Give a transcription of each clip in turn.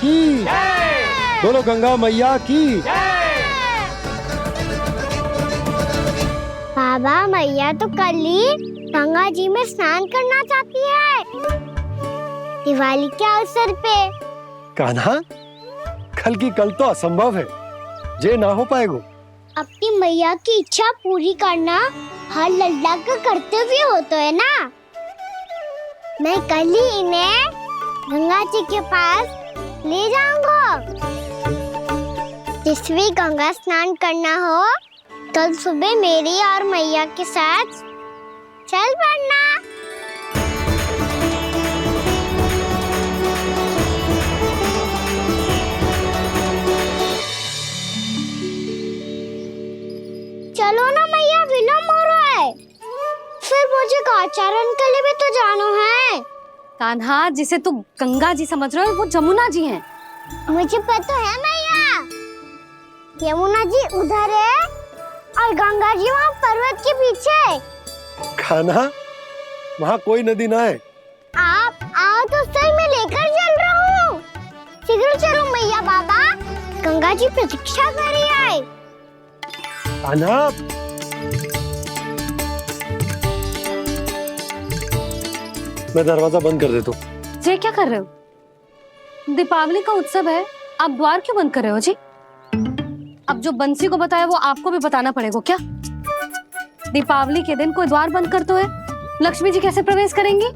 की। बोलो गंगा मैया की। बाबा मैया तो कल ही गंगा जी में स्नान करना चाहती है, दिवाली के अवसर पे। कान्हा, कल की कल तो असंभव है, ये ना हो पाएगा। अपनी मैया की इच्छा पूरी करना हर लल्ला का कर्तव्य होता है ना। मैं कल ही इन्हें गंगा जी के पास ले जाऊंगा। जिस भी गंगा स्नान करना हो कल सुबह मेरी और मैया के साथ चल पड़ना। चलो ना मैया, विलम्ब हो रहा है। फिर मुझे गौचारण के लिए भी तो जाना है। कान्हा, जिसे तू गंगा जी समझ रहे हो वो जमुना जी हैं। मुझे पता है मैया, यमुना जी उधर है और गंगा जी वहाँ पर्वत के पीछे। कान्हा, वहाँ कोई नदी ना है। आप आओ तो सही, मैं लेकर चल रहा हूँ। शीघ्र चलो मैया, बाबा गंगा जी प्रतीक्षा कर रही है। कान्हा, मैं दरवाजा बंद कर देता हूँ। ये क्या कर रहे हो? दीपावली का उत्सव है, आप द्वार क्यों बंद कर रहे हो जी? अब जो बंसी को बताया वो आपको भी बताना पड़ेगा क्या? दीपावली के दिन कोई द्वार बंद कर तो है, लक्ष्मी जी कैसे प्रवेश करेंगी?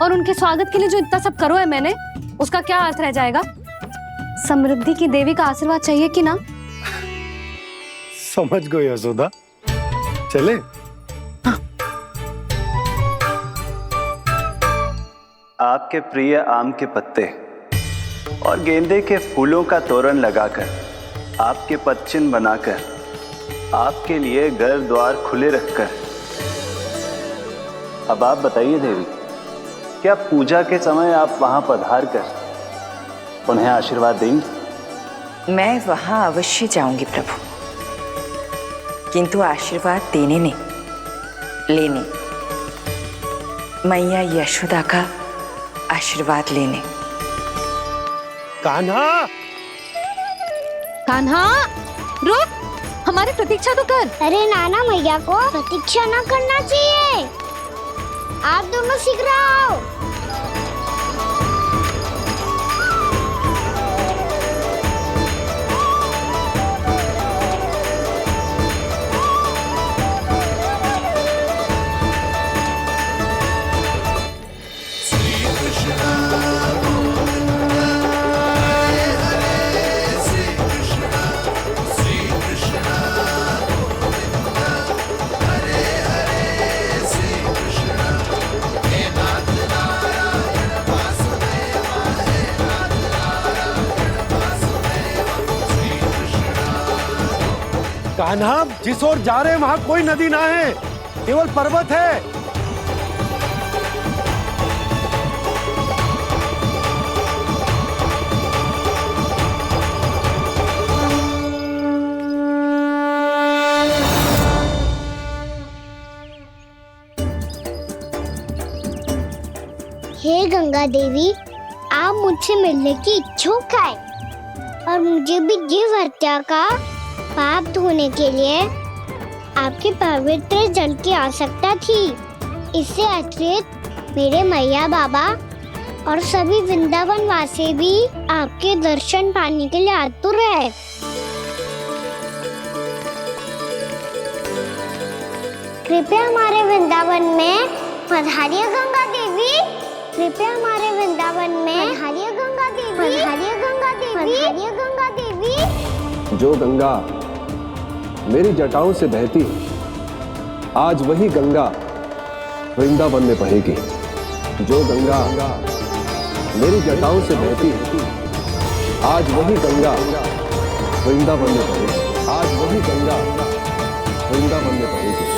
और उनके स्वागत के लिए जो इतना सब करो है मैंने, उसका क्या अर्थ रह जाएगा? समृद्धि की देवी का आशीर्वाद चाहिए कि ना? समझ गई यशोदा, चले। हाँ। आपके प्रिय आम के पत्ते और गेंदे के फूलों का तोरण लगाकर, आपके पदचिन्ह बनाकर, आपके लिए घर द्वार खुले रखकर, अब आप बताइए देवी, क्या पूजा के समय आप वहां पधार कर उन्हें आशीर्वाद देंगी? मैं वहां अवश्य जाऊंगी प्रभु, किंतु आशीर्वाद देने नहीं, लेने। मैया यशोदा का आशीर्वाद लेने। कान्हा, कान्हा रुक, हमारी प्रतीक्षा तो कर। अरे नाना, मैया को प्रतीक्षा न करना चाहिए। आप दोनों शीघ्र आओ। कान्हा, जिस ओर जा रहे हैं वहाँ कोई नदी ना है, केवल पर्वत है। हे गंगा देवी, आप मुझसे मिलने की इच्छुक है और मुझे भी जीव हत्या का पाप धोने के लिए आपके पवित्र जल की आवश्यकता थी। इससे अतिरिक्त मेरे मैया बाबा और सभी वृंदावन वासी भी आपके दर्शन पाने के लिए आतुर है। कृपया हमारे वृंदावन में पधारिए गंगा देवी। कृपया हमारे वृंदावन में पधारिए गंगा देवी। पधारिए गंगा देवी। पधारिए गंगा देवी। जो गंगा मेरी जटाओं से बहती है, आज वही गंगा वृंदावन में बहेगी। जो गंगा मेरी जटाओं से बहती है, आज वही गंगा वृंदावन में बहेगी। आज वही गंगा वृंदावन में बहेगी।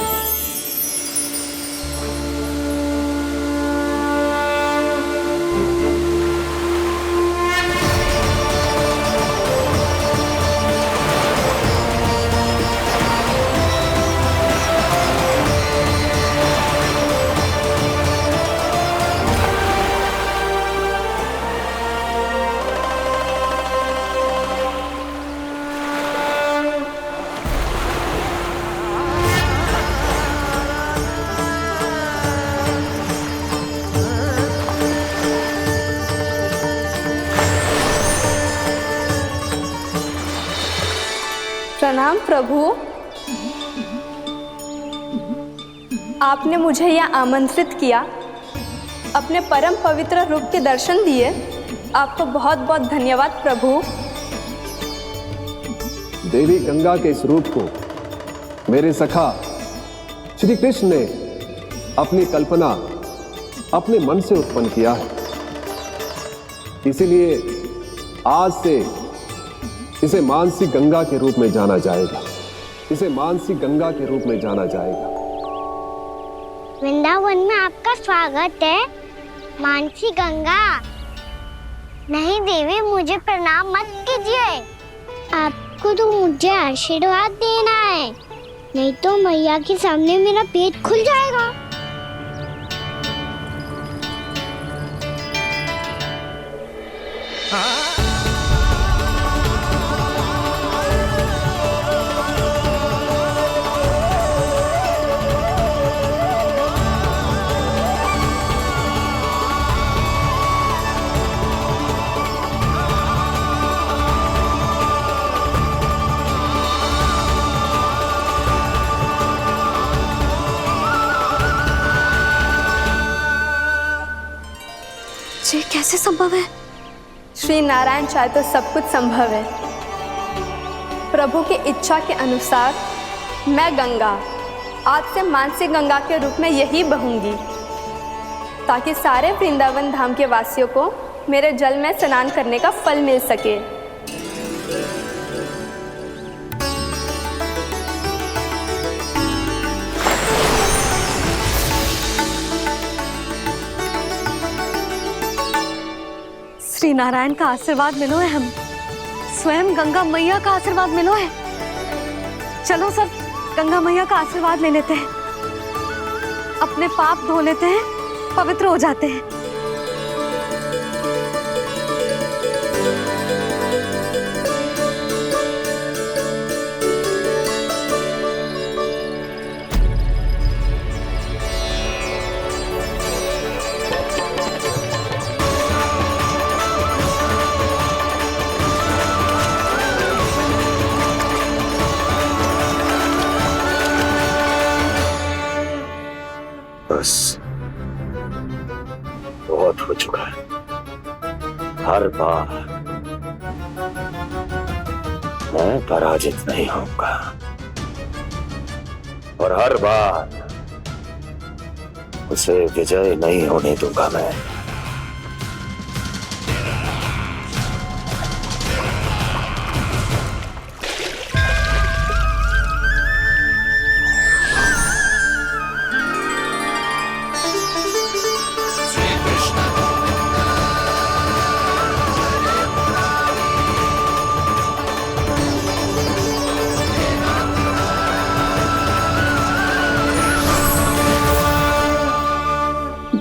प्रणाम प्रभु। आपने मुझे यहाँ आमंत्रित किया, अपने परम पवित्र रूप के दर्शन दिए। आपको बहुत बहुत धन्यवाद प्रभु। देवी गंगा के इस रूप को मेरे सखा श्री कृष्ण ने अपनी कल्पना अपने मन से उत्पन्न किया है। इसीलिए आज से इसे मानसी गंगा के रूप में जाना जाएगा। इसे मानसी गंगा के रूप में जाना जाएगा। वृंदावन में आपका स्वागत है मानसी गंगा। नहीं देवी, मुझे प्रणाम मत कीजिए। आपको तो मुझे आशीर्वाद देना है, नहीं तो मैया के सामने मेरा पेट खुल जाएगा। ये कैसे संभव है? श्री नारायण चाहे तो सब कुछ संभव है। प्रभु की इच्छा के अनुसार मैं गंगा आज से मानसी गंगा के रूप में यही बहूंगी, ताकि सारे वृंदावन धाम के वासियों को मेरे जल में स्नान करने का फल मिल सके। श्री नारायण का आशीर्वाद मिलो है, हम स्वयं गंगा मैया का आशीर्वाद मिलो है। चलो सब गंगा मैया का आशीर्वाद ले लेते हैं, अपने पाप धो लेते हैं, पवित्र हो जाते हैं। बस बहुत हो चुका है। हर बार मैं पराजित नहीं होऊंगा और हर बार उसे विजय नहीं होने दूंगा मैं।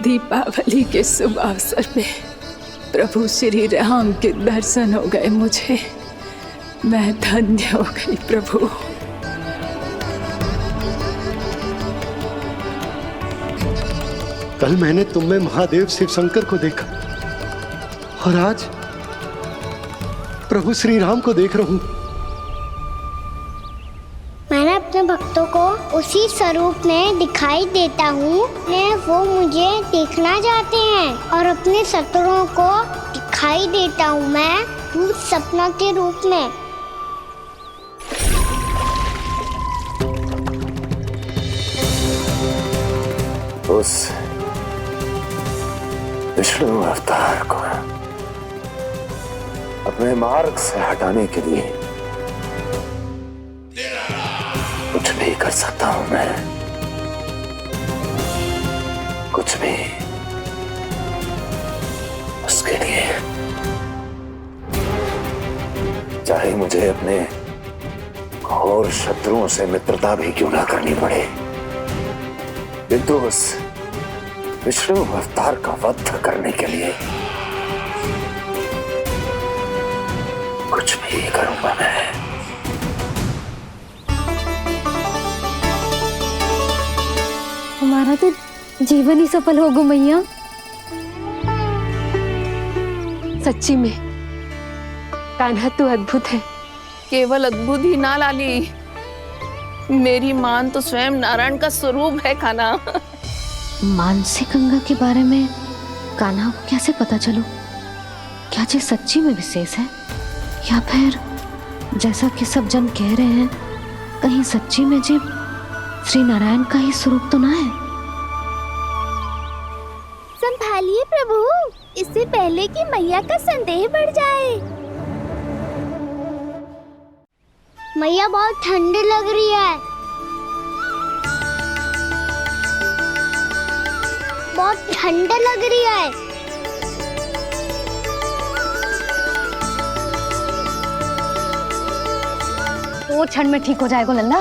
दीपावली के शुभ अवसर में प्रभु श्री राम के दर्शन हो गए मुझे। मैं धन्य हो गई प्रभु। कल मैंने तुम में महादेव शिव शंकर को देखा और आज प्रभु श्री राम को देख रहा हूं। मैंने अपने भक्तों को उसी स्वरूप में दिखाई देता हूँ, वो मुझे देखना चाहते हैं और अपने शत्रुओं को दिखाई देता हूँ मैं भूत सपना के रूप में। उस विष्णु अवतार को अपने मार्ग से हटाने के लिए कुछ भी कर सकता हूं मैं, कुछ भी। उसके लिए चाहे मुझे अपने घोर शत्रुओं से मित्रता भी क्यों ना करनी पड़े, किंतु उस विष्णु अवतार का वध करने के लिए कुछ भी करूंगा मैं। हमारा तो जीवन ही सफल होगा मैया। सच्ची में कान्हा तू अद्भुत है। केवल अद्भुत ही ना लाली, मेरी मान तो स्वयं नारायण का स्वरूप है कान्हा। मानसी गंगा के बारे में कान्हा को कैसे पता चलो? क्या ये सच्ची में विशेष है, या फिर जैसा कि सब जन कह रहे हैं, कहीं सच्ची में जी श्री नारायण का ही स्वरूप तो ना है? संभालिए प्रभु, इससे पहले कि मैया का संदेह बढ़ जाए। मैया बहुत ठंडी लग रही है, बहुत ठंडा लग रही है। तो ठंड में ठीक हो जाएगा लल्ला।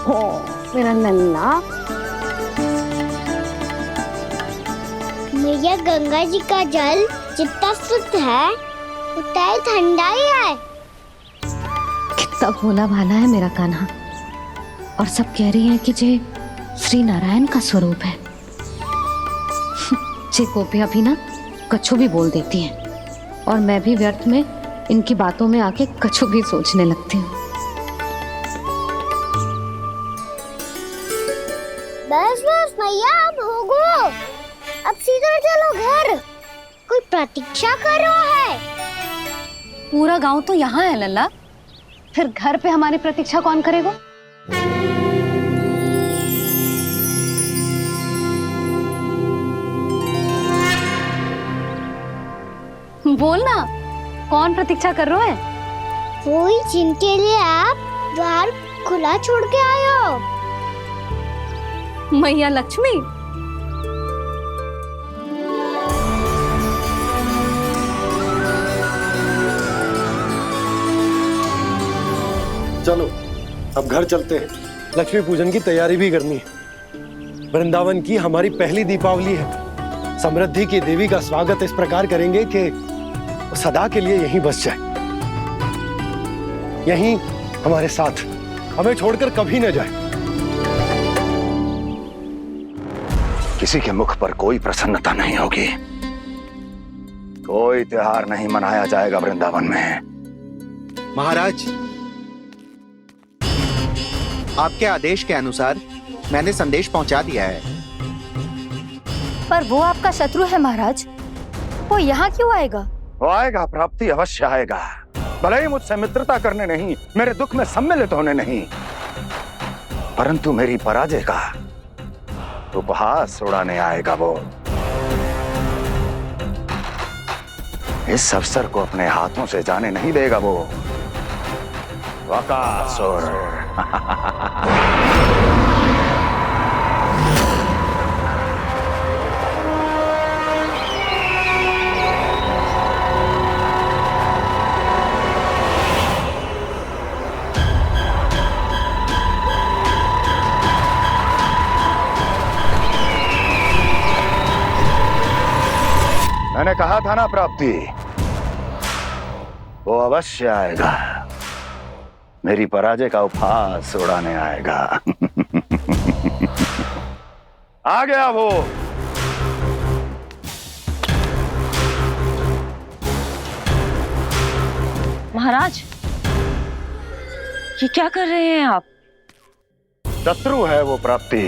हो मेरा लल्ला। मैया गंगा जी का जल जितना शुद्ध है उतना ही ठंडा ही है। कितना भोला भाला है मेरा कान्हा। और सब कह रही हैं कि जे श्री नारायण का स्वरूप है। जे गोपियां भी ना कछु भी बोल देती हैं, और मैं भी व्यर्थ में इनकी बातों में आके कछु भी सोचने लगती हूँ। बस बस मैया, अब हो गो, अब सीधा चलो घर। कोई प्रतीक्षा कर रहा है। पूरा गांव तो यहाँ है लल्ला, फिर घर पे हमारी प्रतीक्षा कौन करेगा? बोलना, कौन प्रतीक्षा कर रहे हैं? वही जिनके लिए आप द्वार खुला छोड़ के आए हो। मैया लक्ष्मी। चलो अब घर चलते हैं, लक्ष्मी पूजन की तैयारी भी करनी है। वृंदावन की हमारी पहली दीपावली है। समृद्धि की देवी का स्वागत इस प्रकार करेंगे कि सदा के लिए यहीं बस जाए, यहीं हमारे साथ, हमें छोड़कर कभी न जाए। किसी के मुख पर कोई प्रसन्नता नहीं होगी, कोई त्योहार नहीं मनाया जाएगा वृंदावन में। महाराज, आपके आदेश के अनुसार मैंने संदेश पहुंचा दिया है। पर वो आपका शत्रु है महाराज, वो यहाँ क्यों आएगा? वो आएगा, प्राप्ति अवश्य आएगा। भले ही मुझसे मित्रता करने नहीं, मेरे दुख में सम्मिलित होने नहीं, परंतु मेरी पराजय का उपहास उड़ाने आएगा वो। इस अवसर को अपने हाथों से जाने नहीं देगा वो। वकासुर। मैंने कहा था ना प्राप्ति, वो अवश्य आएगा, मेरी पराजय का उपहास उड़ाने आएगा। आ गया वो। महाराज, ये क्या कर रहे हैं आप? शत्रु है वो प्राप्ति,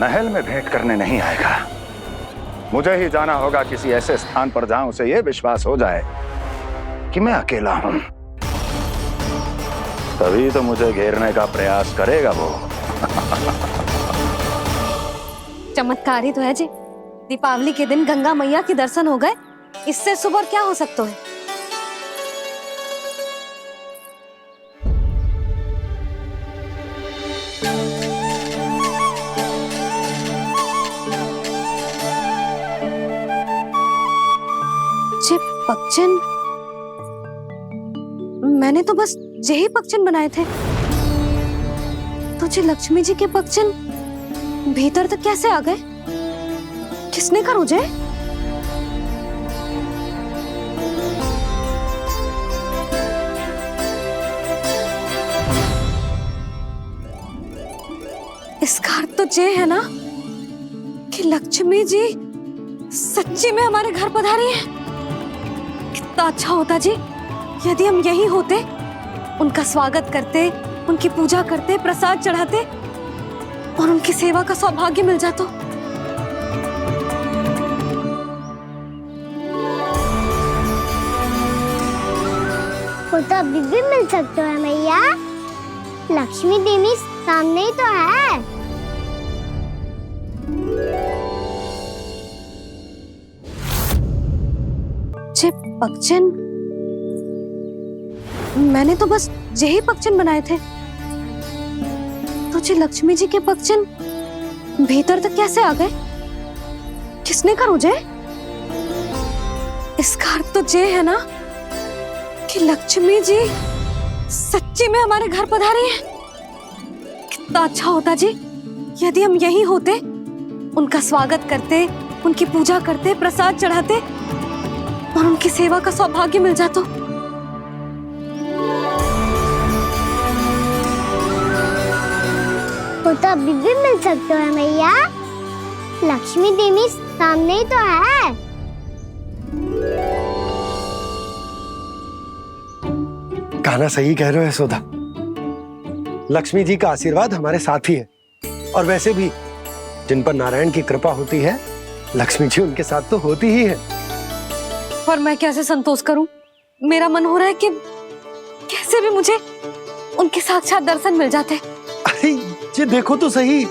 महल में भेंट करने नहीं आएगा। मुझे ही जाना होगा किसी ऐसे स्थान पर जहां उसे यह विश्वास हो जाए कि मैं अकेला हूं, तभी तो मुझे घेरने का प्रयास करेगा वो। चमत्कारी तो है जी, दीपावली के दिन गंगा मैया के दर्शन हो गए, इससे शुभ और क्या हो सकता है? पक्षन, मैंने तो बस यही पक्षन बनाए थे, तो जी लक्ष्मी जी के पक्षन भीतर तक कैसे आ गए? किसने कर मुझे? इसका अर्थ तो ये है ना कि लक्ष्मी जी सच्ची में हमारे घर पधारी है। कितना अच्छा होता जी यदि हम यही होते, उनका स्वागत करते, उनकी पूजा करते, प्रसाद चढ़ाते और उनकी सेवा का सौभाग्य मिल जाता। वो तो अभी भी मिल सकते हैं मैया। लक्ष्मी देवी सामने ही तो है। जे पगचन, मैंने तो बस यही पगचन बनाए थे, तो जे लक्ष्मी जी के पगचन भीतर तक कैसे आ गए? किसने करो जे? इसका अर्थ तो जे है ना कि लक्ष्मी जी सच्ची में हमारे घर पधारी है। कितना अच्छा होता जी यदि हम यही होते, उनका स्वागत करते, उनकी पूजा करते, प्रसाद चढ़ाते और उनकी सेवा का सौभाग्य मिल जाता। वो तो अभी भी मिल सकते हैं मैया। लक्ष्मी देवी सामने ही तो है। कहना सही कह रहे हो यशोदा। लक्ष्मी जी का आशीर्वाद हमारे साथ ही है, और वैसे भी जिन पर नारायण की कृपा होती है, लक्ष्मी जी उनके साथ तो होती ही है। पर मैं कैसे संतोष करूं? मेरा मन हो रहा है कि कैसे भी मुझे उनके साक्षात दर्शन मिल जाते। अरे ये देखो तो सही,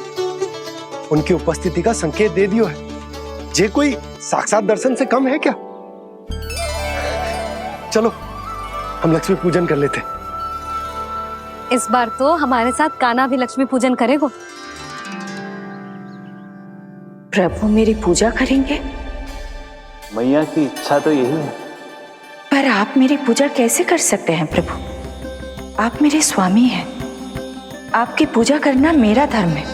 उनकी उपस्थिति का संकेत दे दियो है। ये कोई साक्षात दर्शन से कम है क्या? चलो हम लक्ष्मी पूजन कर लेते। इस बार तो हमारे साथ कान्हा भी लक्ष्मी पूजन करेगा। प्रभु मेरी पूजा करेंगे? मैया की इच्छा तो यही है। पर आप मेरी पूजा कैसे कर सकते हैं प्रभु? आप मेरे स्वामी हैं। आपकी पूजा करना मेरा धर्म है।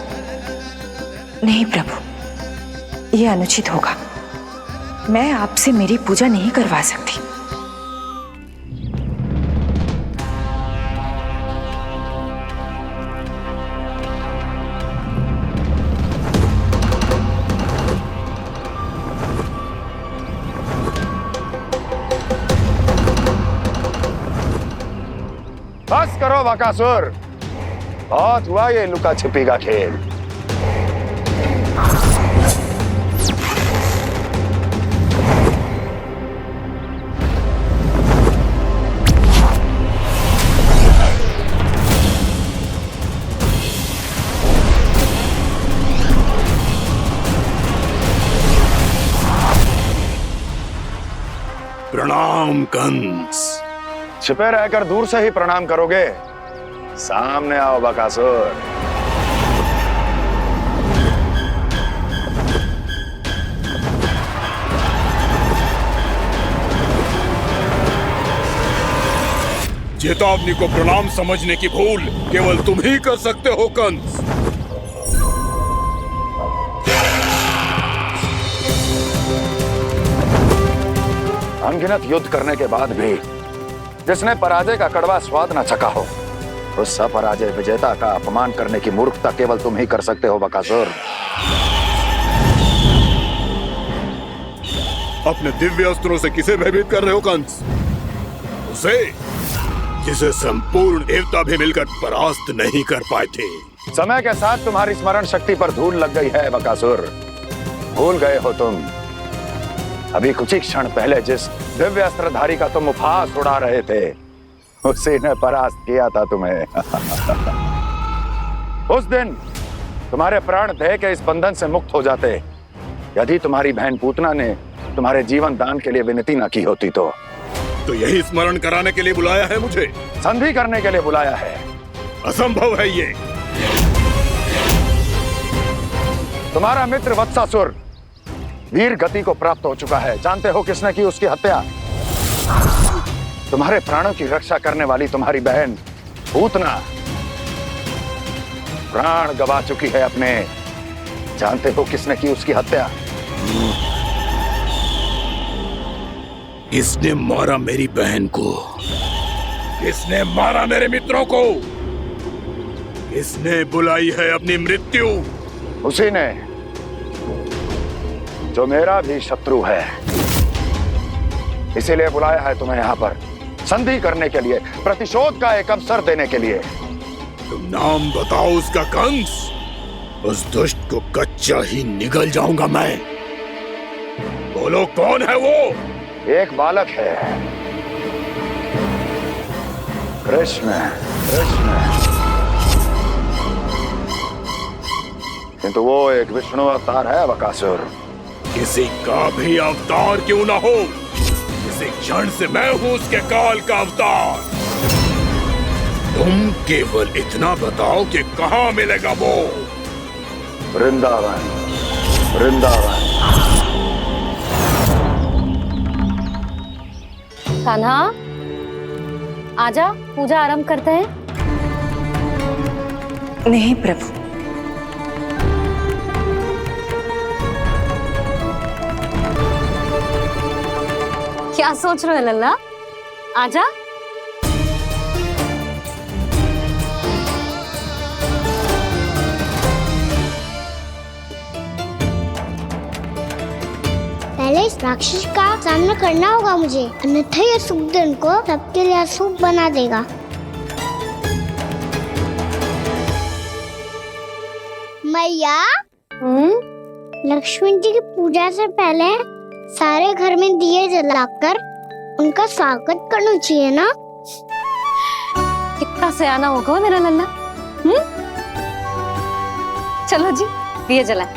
नहीं प्रभु, यह अनुचित होगा। मैं आपसे मेरी पूजा नहीं करवा सकती। बस करो बकासुर, बहुत हुआ ये लुका छिपी का खेल। प्रणाम कंस। छिपे रहकर दूर से ही प्रणाम करोगे? सामने आओ बकासुर। चेतावनी को प्रणाम समझने की भूल केवल तुम ही कर सकते हो कंस। अनगिनत युद्ध करने के बाद भी जिसने पराजय का कड़वा स्वाद न चखा हो, उस अपराजय विजेता का अपमान करने की मूर्खता केवल तुम ही कर सकते हो बकासुर। अपने दिव्य अस्त्रों से किसे भयभीत कर रहे हो कंस? उसे जिसे संपूर्ण देवता भी मिलकर परास्त नहीं कर पाए थे। समय के साथ तुम्हारी स्मरण शक्ति पर धूल लग गई है बकासुर। भूल गए हो तुम अभी कुछ ही क्षण पहले जिस दिव्य अस्त्रधारी का तुम उपहास उड़ा रहे थे, उसी ने परास्त किया था तुम्हें। उस दिन तुम्हारे प्राण देह के इस बंधन से मुक्त हो जाते यदि तुम्हारी बहन पूतना ने तुम्हारे जीवन दान के लिए विनती न की होती तो यही स्मरण कराने के लिए बुलाया है मुझे? संधि करने के लिए बुलाया है। असंभव है ये। तुम्हारा मित्र वत्सासुर वीर गति को प्राप्त हो चुका है। जानते हो किसने की उसकी हत्या? तुम्हारे प्राणों की रक्षा करने वाली तुम्हारी बहन पूतना प्राण गवा चुकी है अपने। जानते हो किसने की उसकी हत्या? किसने मारा मेरी बहन को? किसने मारा मेरे मित्रों को? किसने बुलाई है अपनी मृत्यु? उसी ने जो मेरा भी शत्रु है। इसीलिए बुलाया है तुम्हें यहाँ पर, संधि करने के लिए, प्रतिशोध का एक अवसर देने के लिए। तुम नाम बताओ उसका कंस, उस दुष्ट को कच्चा ही निगल जाऊंगा मैं। बोलो कौन है वो? एक बालक है, कृष्ण। किंतु वो एक विष्णु अवतार है बकासुर। किसी का भी अवतार क्यों ना हो, इसी क्षण से मैं हूं उसके काल का अवतार। तुम केवल इतना बताओ कि कहां मिलेगा वो? वृंदावन। कान्हा, आजा, पूजा आरंभ करते हैं। नहीं प्रभु, क्या सोच रहे हो लल्ला? आजा। पहले इस राक्षस का सामना करना होगा मुझे, अन्यथा ये शुभ दिन को सबके लिए अशुभ बना देगा। मैया, लक्ष्मी जी की पूजा से पहले सारे घर में दिए जलाकर उनका स्वागत करना चाहिए ना? कितना सयाना होगा मेरा लल्ला। चलो जी, दिए जलाए।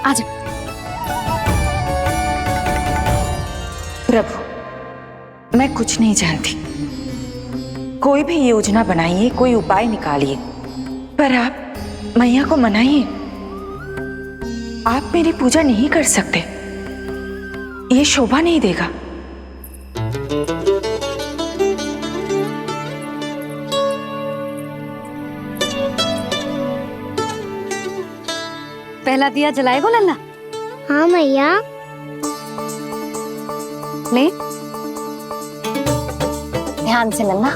आजा। प्रभु, मैं कुछ नहीं जानती। कोई भी योजना बनाइए, कोई उपाय निकालिए, पर आप मैया को मनाइए। आप मेरी पूजा नहीं कर सकते, ये शोभा नहीं देगा। पहला दिया जलाएगो लल्ला? हाँ मैया। ले, ध्यान से लल्ला।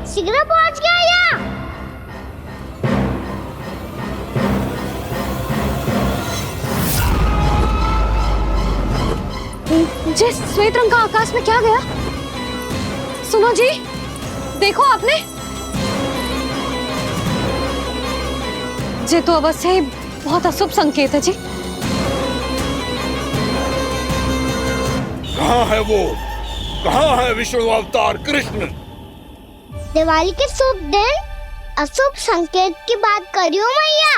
शीघ्र पहुंच गया यहाँ। जे श्वेत रंग का आकाश में क्या गया? सुनो जी, देखो आपने, जे तो अवश्य ही बहुत अशुभ संकेत है जी। कहाँ है वो? कहाँ है विष्णु अवतार कृष्ण? दिवाली के शुभ दिन अशुभ संकेत की बात करियो मैया।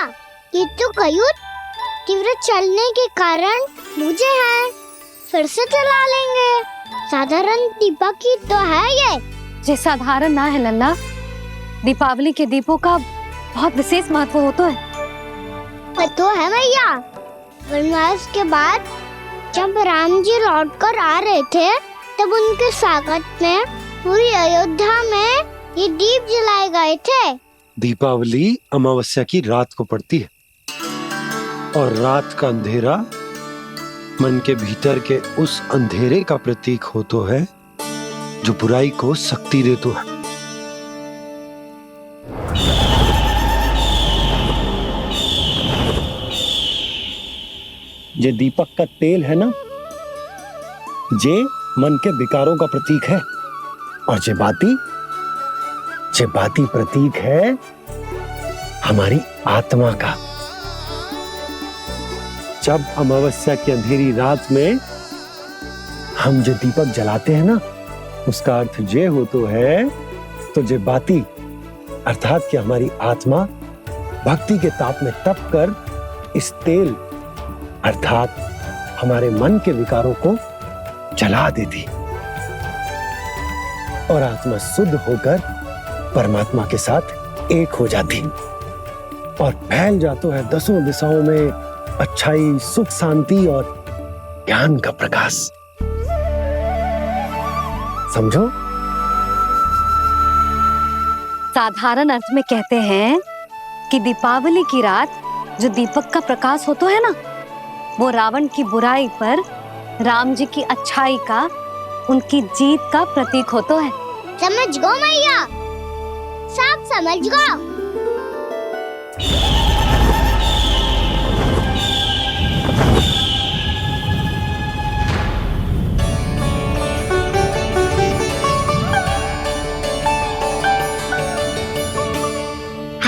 ये तो कयूत तीव्र चलने के कारण मुझे है, फिर से चला लेंगे। साधारण दीपक ही तो है ये साधारण ना है लल्ला, दीपावली के दीपों का बहुत विशेष महत्व होता है। तो है मैया, वनवास के बाद जब राम जी लौट कर आ रहे थे तब उनके स्वागत में पूरी अयोध्या में ये दीप जलाए गए थे। दीपावली अमावस्या की रात को पड़ती है और रात का अंधेरा मन के भीतर के उस अंधेरे का प्रतीक हो तो है जो बुराई को शक्ति दे तो है। ये दीपक का तेल है ना, जे मन के विकारों का प्रतीक है और जे बाती प्रतीक है हमारी आत्मा का। जब अमावस्या की अंधेरी रात में हम जो दीपक जलाते हैं ना, उसका अर्थ जे हो तो है, तो जे बाती अर्थात कि हमारी आत्मा भक्ति के ताप में तप कर इस तेल अर्थात हमारे मन के विकारों को जला देती और आत्मा शुद्ध होकर परमात्मा के साथ एक हो जाती और फैल जाता है दसों दिशाओं में अच्छाई, सुख, शांति और ज्ञान का प्रकाश। समझो? साधारण अर्थ में कहते हैं कि दीपावली की रात जो दीपक का प्रकाश होता है ना, वो रावण की बुराई पर राम जी की अच्छाई का, उनकी जीत का प्रतीक होता है। समझ गो मैया, सब समझ गो।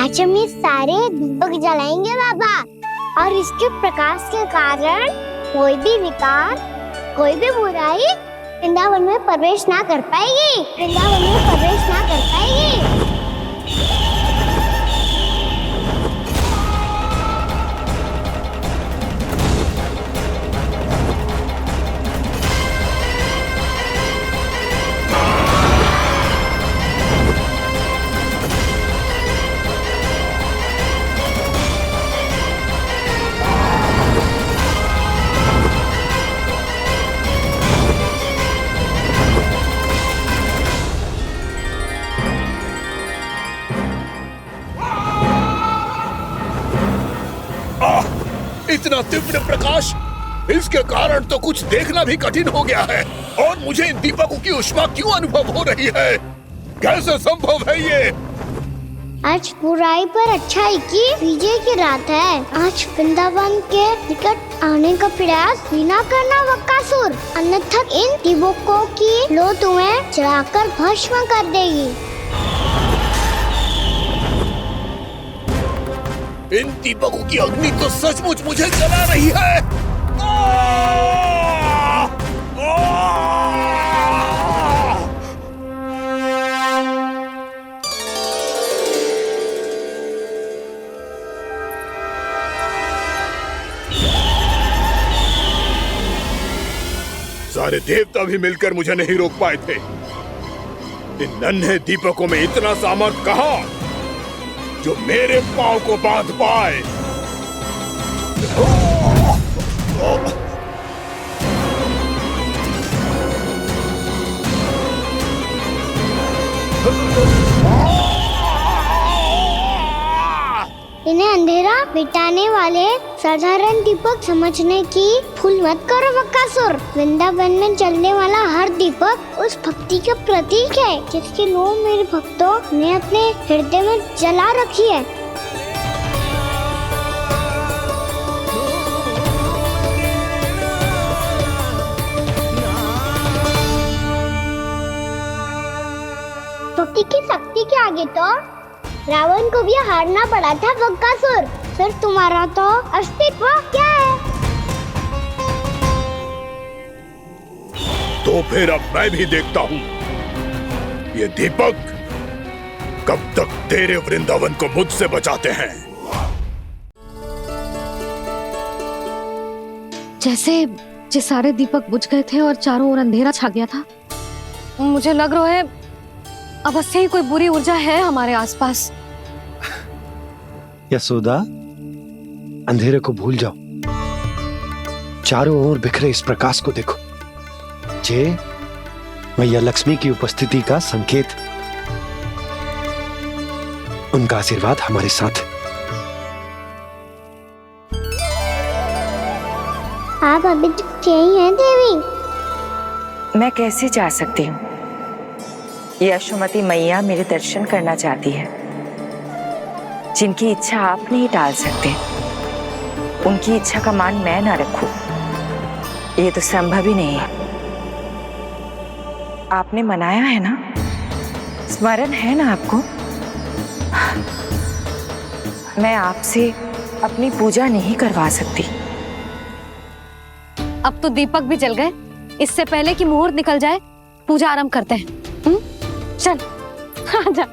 आज हम ये सारे दीपक जलाएंगे बाबा, और इसके प्रकाश के कारण कोई भी विकार, कोई भी बुराई वृंदावन में प्रवेश ना कर पाएगी, वृंदावन में प्रवेश ना कर पाएगी। इतना तीव्र प्रकाश, इसके कारण तो कुछ देखना भी कठिन हो गया है। और मुझे इन दीपकों की ऊष्मा क्यों अनुभव हो रही है? कैसे संभव है ये? आज बुराई पर अच्छाई की विजय की रात है। आज वृंदावन के निकट आने का प्रयास भी ना करना बकासुर, अन्यथा इन दीपकों की लो तुम्हें जलाकर भस्म कर देगी। इन दीपकों की अग्नि तो सचमुच मुझे जला रही है। सारे देवता भी मिलकर मुझे नहीं रोक पाए थे। इन नन्हे दीपकों में इतना सामर्थ्य कहां जो मेरे पांव को बांध पाए। इन्हें अंधेरा मिटाने वाले साधारण दीपक समझने की भूल मत करो बकासुर। वृंदावन में जलने वाला हर दीपक उस भक्ति का प्रतीक है जिसकी लो मेरे भक्तों ने अपने हृदय में जला रखी है। भक्ति की शक्ति के आगे तो रावण को भी हारना पड़ा था बकासुर। फिर तुम्हारा तो अस्तित्व क्या है? तो फिर अब मैं भी देखता हूँ ये दीपक कब तक तेरे वृंदावन को मुझसे बचाते हैं। जैसे सारे दीपक बुझ गए थे और चारों ओर अंधेरा छा गया था, मुझे लग रहा है अवश्य ही कोई बुरी ऊर्जा है हमारे आसपास। यशोदा, अंधेरे को भूल जाओ, चारों ओर बिखरे इस प्रकाश को देखो। जे मैया लक्ष्मी की उपस्थिति का संकेत, उनका आशीर्वाद हमारे साथ। आप अभी तक यही हैं देवी? मैं कैसे जा सकती हूँ? यशोमती मैया मेरे दर्शन करना चाहती है। जिनकी इच्छा आप नहीं टाल सकते, उनकी इच्छा का मान मैं ना रखूं, ये तो संभव ही नहीं है। आपने मनाया है ना, स्मरण है ना आपको? मैं आपसे अपनी पूजा नहीं करवा सकती। अब तो दीपक भी जल गए, इससे पहले कि मुहूर्त निकल जाए पूजा आरंभ करते हैं। चल आजा।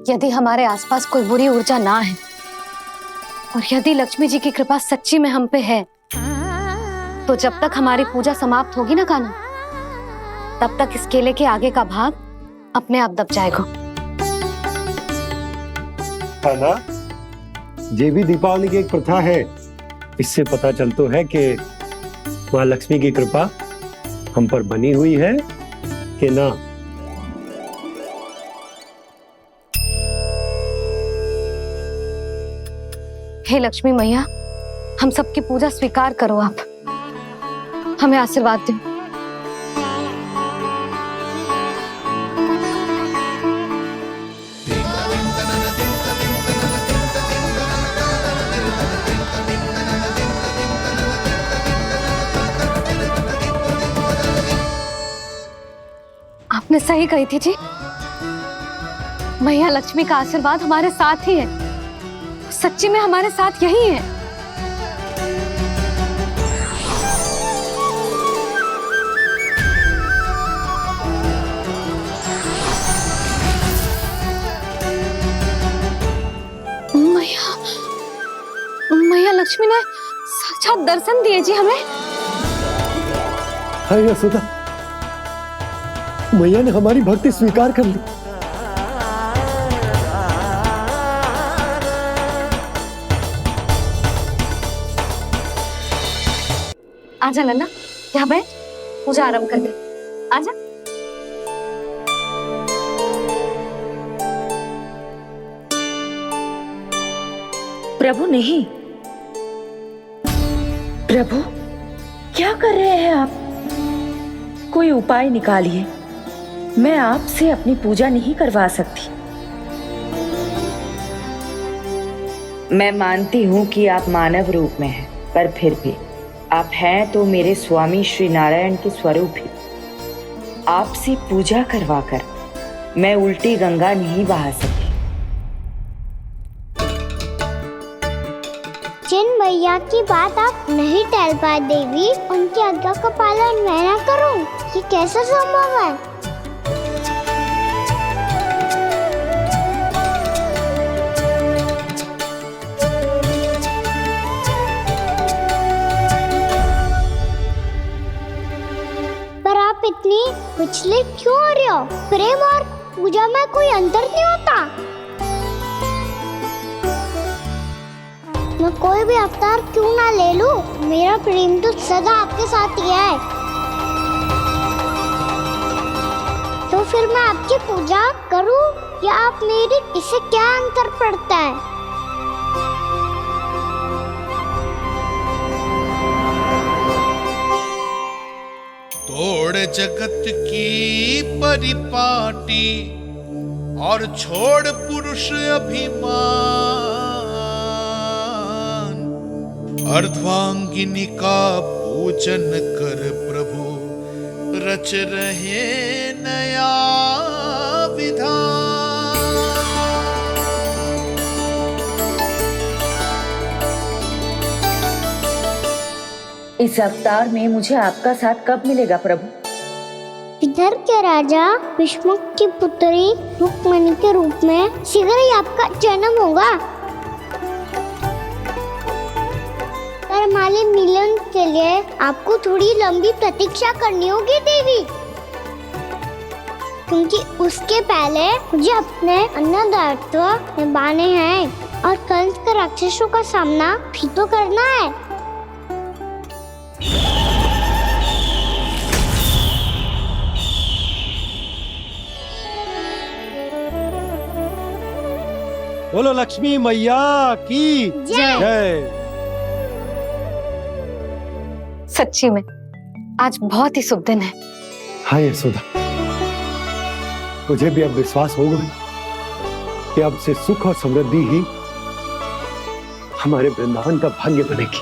यदि हमारे आसपास कोई बुरी ऊर्जा ना है और यदि लक्ष्मी जी की कृपा सच्ची में हम पे है, तो जब तक हमारी पूजा समाप्त होगी ना कान्हा, तब तक इस केले के आगे का भाग अपने आप दब जाएगा। कान्हा, ये भी दीपावली की एक प्रथा है। इससे पता चलता है कि माँ लक्ष्मी की कृपा हम पर बनी हुई है कि ना। हे लक्ष्मी मैया, हम सबकी पूजा स्वीकार करो, आप हमें आशीर्वाद दो। आपने सही कही थी जी, मैया लक्ष्मी का आशीर्वाद हमारे साथ ही है, सच्ची में हमारे साथ यही है। मैया लक्ष्मी ने साक्षात दर्शन दिए जी हमें। हाय यशोदा, मैया ने हमारी भक्ति स्वीकार कर ली। आजा नन्ना, यहाँ बैठ, पूजा आरंभ कर दे। आजा। प्रभु नहीं, प्रभु क्या कर रहे हैं आप? कोई उपाय निकालिए, मैं आपसे अपनी पूजा नहीं करवा सकती। मैं मानती हूँ कि आप मानव रूप में हैं, पर फिर भी आप हैं तो मेरे स्वामी श्री नारायण के स्वरूप ही। आपसे पूजा करवाकर मैं उल्टी गंगा नहीं बहा सकी। जिन मैया की बात आप नहीं टाल पाए देवी, उनकी आज्ञा का पालन मैं ना करूं, ये कैसे संभव है? पर आप इतनी विचलित क्यों हो रहे हो? प्रेम और पूजा में कोई अंतर नहीं होता। मैं कोई भी अवतार क्यों ना ले लूं, मेरा प्रेम तो सदा आपके साथ ही है। तो फिर मैं आपकी पूजा करूं या आप मेरी, इससे क्या अंतर पड़ता है? तोड़ जगत की परिपाटी और छोड़ पुरुष अभिमान, अर्धांगिनी का पूजन कर प्रभु रच रहे नया विधान। इस अवतार में मुझे आपका साथ कब मिलेगा प्रभु? इधर के राजा विष्णु की पुत्री रुक्मणी के रूप में शीघ्र ही आपका जन्म होगा। पर हमारे मिलन के लिए आपको थोड़ी लंबी प्रतीक्षा करनी होगी देवी, क्योंकि उसके पहले मुझे अपने अन्य दायित्व निभाने हैं और कंस के राक्षसों का सामना भी तो करना है। बोलो लक्ष्मी मैया की जय। जय। सच्ची में आज बहुत ही शुभ दिन है। हाँ यशोदा, मुझे भी अब विश्वास होगा कि अब से सुख और समृद्धि ही हमारे वृंदावन का भाग्य बनेगी।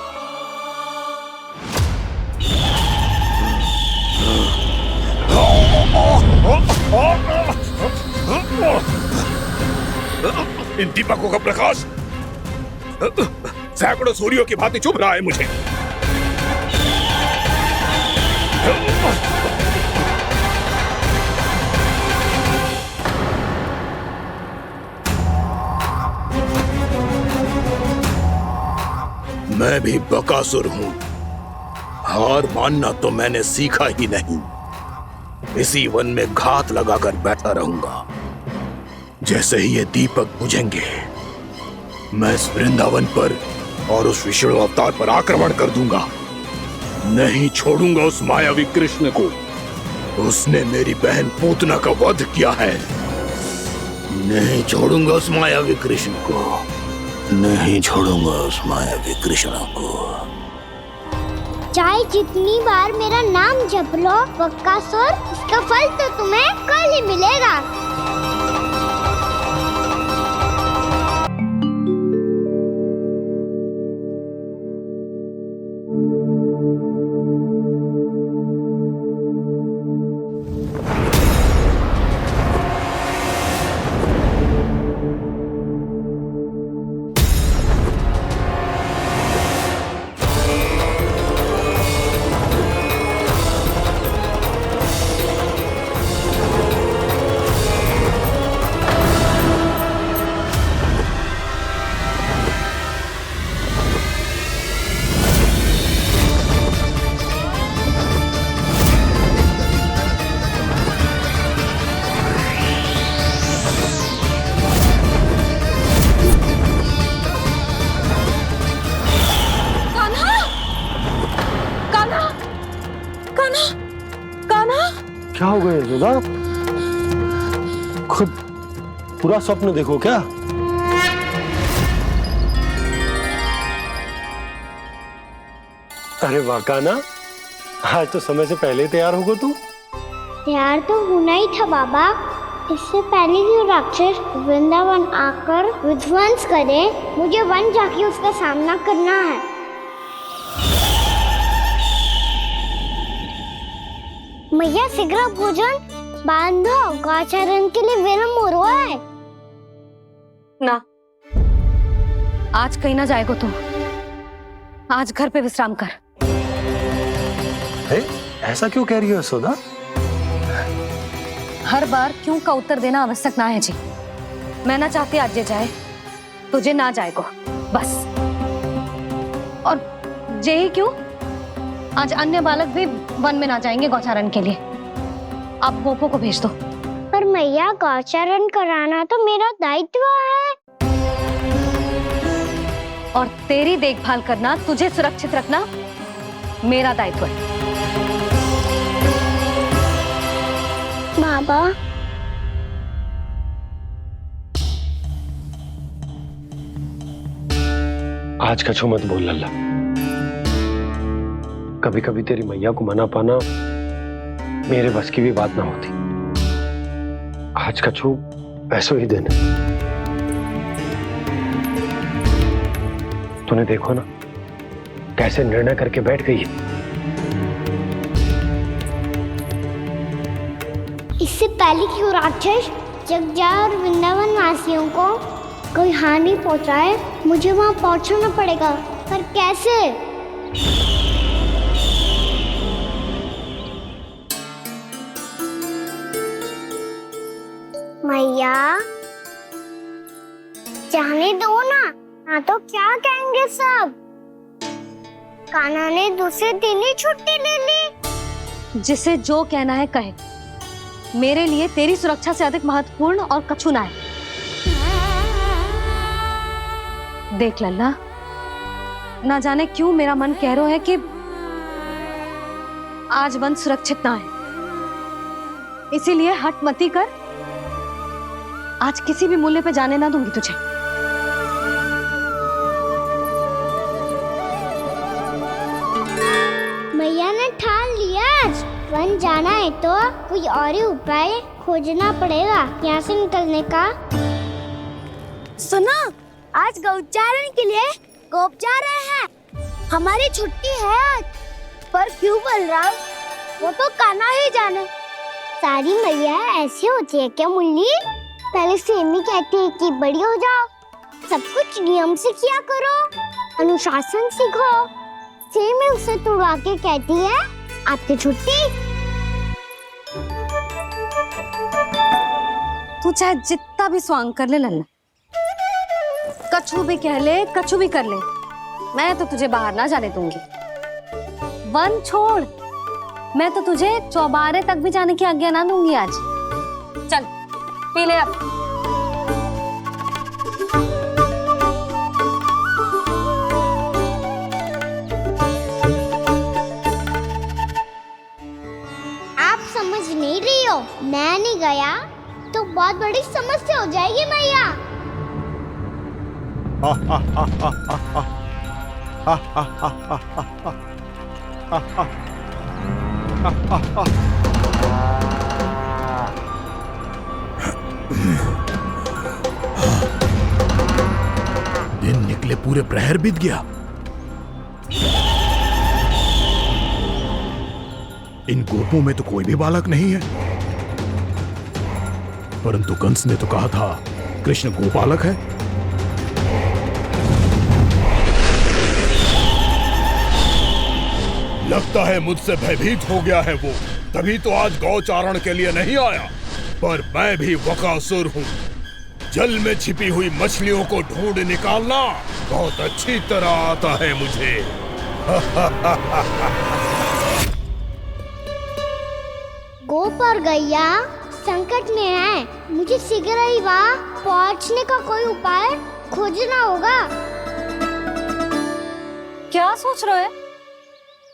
इन दीपकों का प्रकाश सैकड़ों सूर्यों की भांति चुभ रहा है मुझे। मैं भी बकासुर हूं, हार मानना तो मैंने सीखा ही नहीं। इसी वन में घात लगाकर बैठा रहूंगा। जैसे ही ये दीपक बुझेंगे, मैं इस वृंदावन पर और उस विष्णु अवतार पर आक्रमण कर दूंगा। नहीं छोड़ूंगा उस मायावी कृष्ण को। उसने मेरी बहन पूतना का वध किया है। नहीं छोड़ूंगा उस मायावी कृष्ण को। नहीं छोड़ूंगा उस मायावी कृष्ण को। चाहे जितनी बार मेरा नाम जप लो बकासुर, इसका फल तो तुम्हें कल ही मिलेगा। क्या हो गया यशोदा? खुद पूरा स्वप्न देखो क्या? अरे वाह कान्हा, आज तो समय से पहले तैयार होगा तू। तैयार तो होना ही था बाबा। इससे पहले कि राक्षस वृंदावन आकर विध्वंस करे, मुझे वन जाके उसका सामना करना है। मैया शीघ्र भोजन बांधो, गौचरण के लिए विलंब हो रहा है। ना, आज कहीं ना जाएगा तुम। आज घर पे विश्राम कर। ऐसा क्यों कह रही हो यशोदा? हर बार क्यों का उत्तर देना आवश्यक ना है जी। मैं ना चाहती आज ये जाए, तुझे ना जाएगा बस। और जे ही क्यों, आज अन्य बालक भी वन में ना जाएंगे गौचारण के लिए। आप गोपो को भेज दो। पर मैया गौचारण कराना तो मेरा दायित्व है। और तेरी देखभाल करना, तुझे सुरक्षित रखना मेरा दायित्व है। बाबा, आज कछु मत बोल लल्ला। कभी कभी तेरी मैया को मना पाना मेरे बस की भी बात ना होती। आज कछु पैसों ही दिन है। तूने देखो ना कैसे निर्णय करके बैठ गई है। इससे पहले कि वो राक्षस जगजा और वृंदावन वासियों को कोई हानि पहुंचाए, मुझे वहां पहुंचना पड़ेगा। पर कैसे? मैया, जाने दो ना तो क्या कहेंगे सब। कान्हा ने दूसरे दिन ही छुट्टी ले ली। जिसे जो कहना है कहे। मेरे लिए तेरी सुरक्षा से अधिक महत्वपूर्ण और कछु ना है। देख लल्ला, ना जाने क्यों मेरा मन कह रहा है कि आज वन सुरक्षित ना है। इसीलिए हट मती कर। आज किसी भी मूल्य पे जाने ना दूंगी तुझे। मैया ने ठान लिया। वन जाना है तो कोई और ही उपाय खोजना पड़ेगा यहाँ से निकलने का। सुनो, आज गौचारण के लिए गोप जा रहे हैं। हमारी छुट्टी है आज। पर क्यों बलराम? वो तो कान्हा ही जाने। सारी मैया ऐसी होती है क्या मुल्ली? पहले सेमी कहती है कि बड़ी हो जाओ, सब कुछ नियम से किया करो, अनुशासन सीखो। सेमी उसे तुड़वा के कहती है आपकी छुट्टी। तू चाहे जितना भी स्वांग कर ले लल्ला, कछु भी कह ले, कछु भी कर ले, मैं तो तुझे बाहर ना जाने दूंगी। वन छोड़, मैं तो तुझे चौबारे तक भी जाने की आज्ञा ना दूंगी आज। चल पी ले अब। आप समझ नहीं रही हो, मैं नहीं गया तो बहुत बड़ी समस्या हो जाएगी मैया। दिन निकले पूरे प्रहर बीत गया। इन गोपों में तो कोई भी बालक नहीं है, परंतु कंस ने तो कहा था कृष्ण गोपालक है। लगता है मुझसे भयभीत हो गया है वो, तभी तो आज गौचारण के लिए नहीं आया। पर मैं भी बकासुर हूँ। जल में छिपी हुई मछलियों को ढूंढ निकालना बहुत अच्छी तरह आता है मुझे। गोप और गैया संकट में है, मुझे शीघ्र ही वहाँ पहुँचने का कोई उपाय खोजना होगा। क्या सोच रहे हो?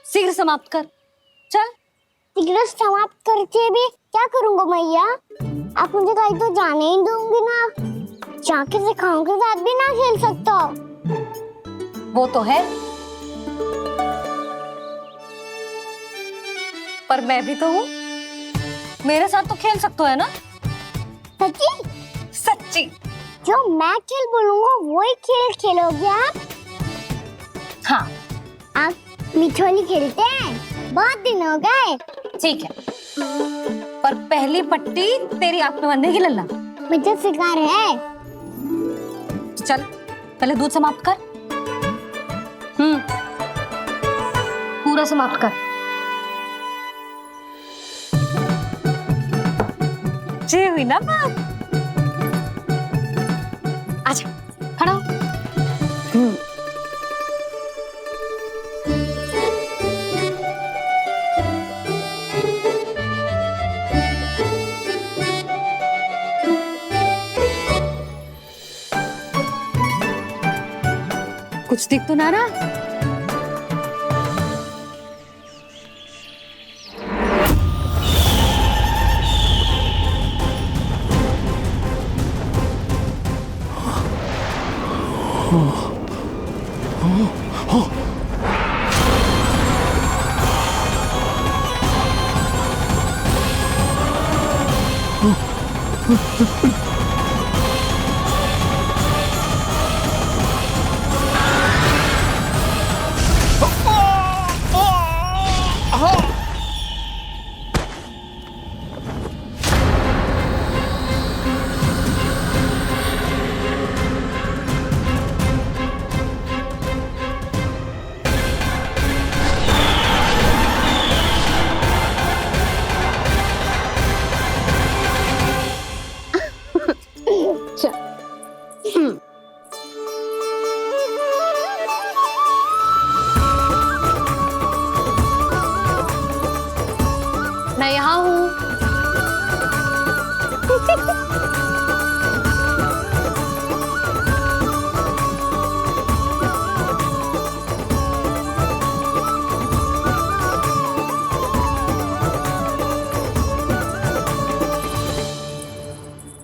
शीघ्र समाप्त कर, चल। शीघ्र समाप्त करके भी क्या करूँगा मैया? आप मुझे कहीं तो जाने ही दूंगी ना। जाके सिखाओं के साथ भी ना खेल सकता। वो तो है, पर मैं भी तो हूँ, मेरे साथ तो खेल सकते हो है ना? सच्ची? सच्ची। जो मैं खेल बोलूँगा वही खेल खेलोगे आप? हाँ। आप मिठोली खेलते हैं? बहुत दिन हो गए। ठीक है, पर पहली पट्टी तेरी आंख में बांधने की लल्ला। मुझे शिकार है। चल पहले दूध समाप्त कर। पूरा समाप्त कर। जे हुई ना बात। आजा, खड़ा हो। कुछ दिख तो ना रहा? मैं यहाँ हूँ।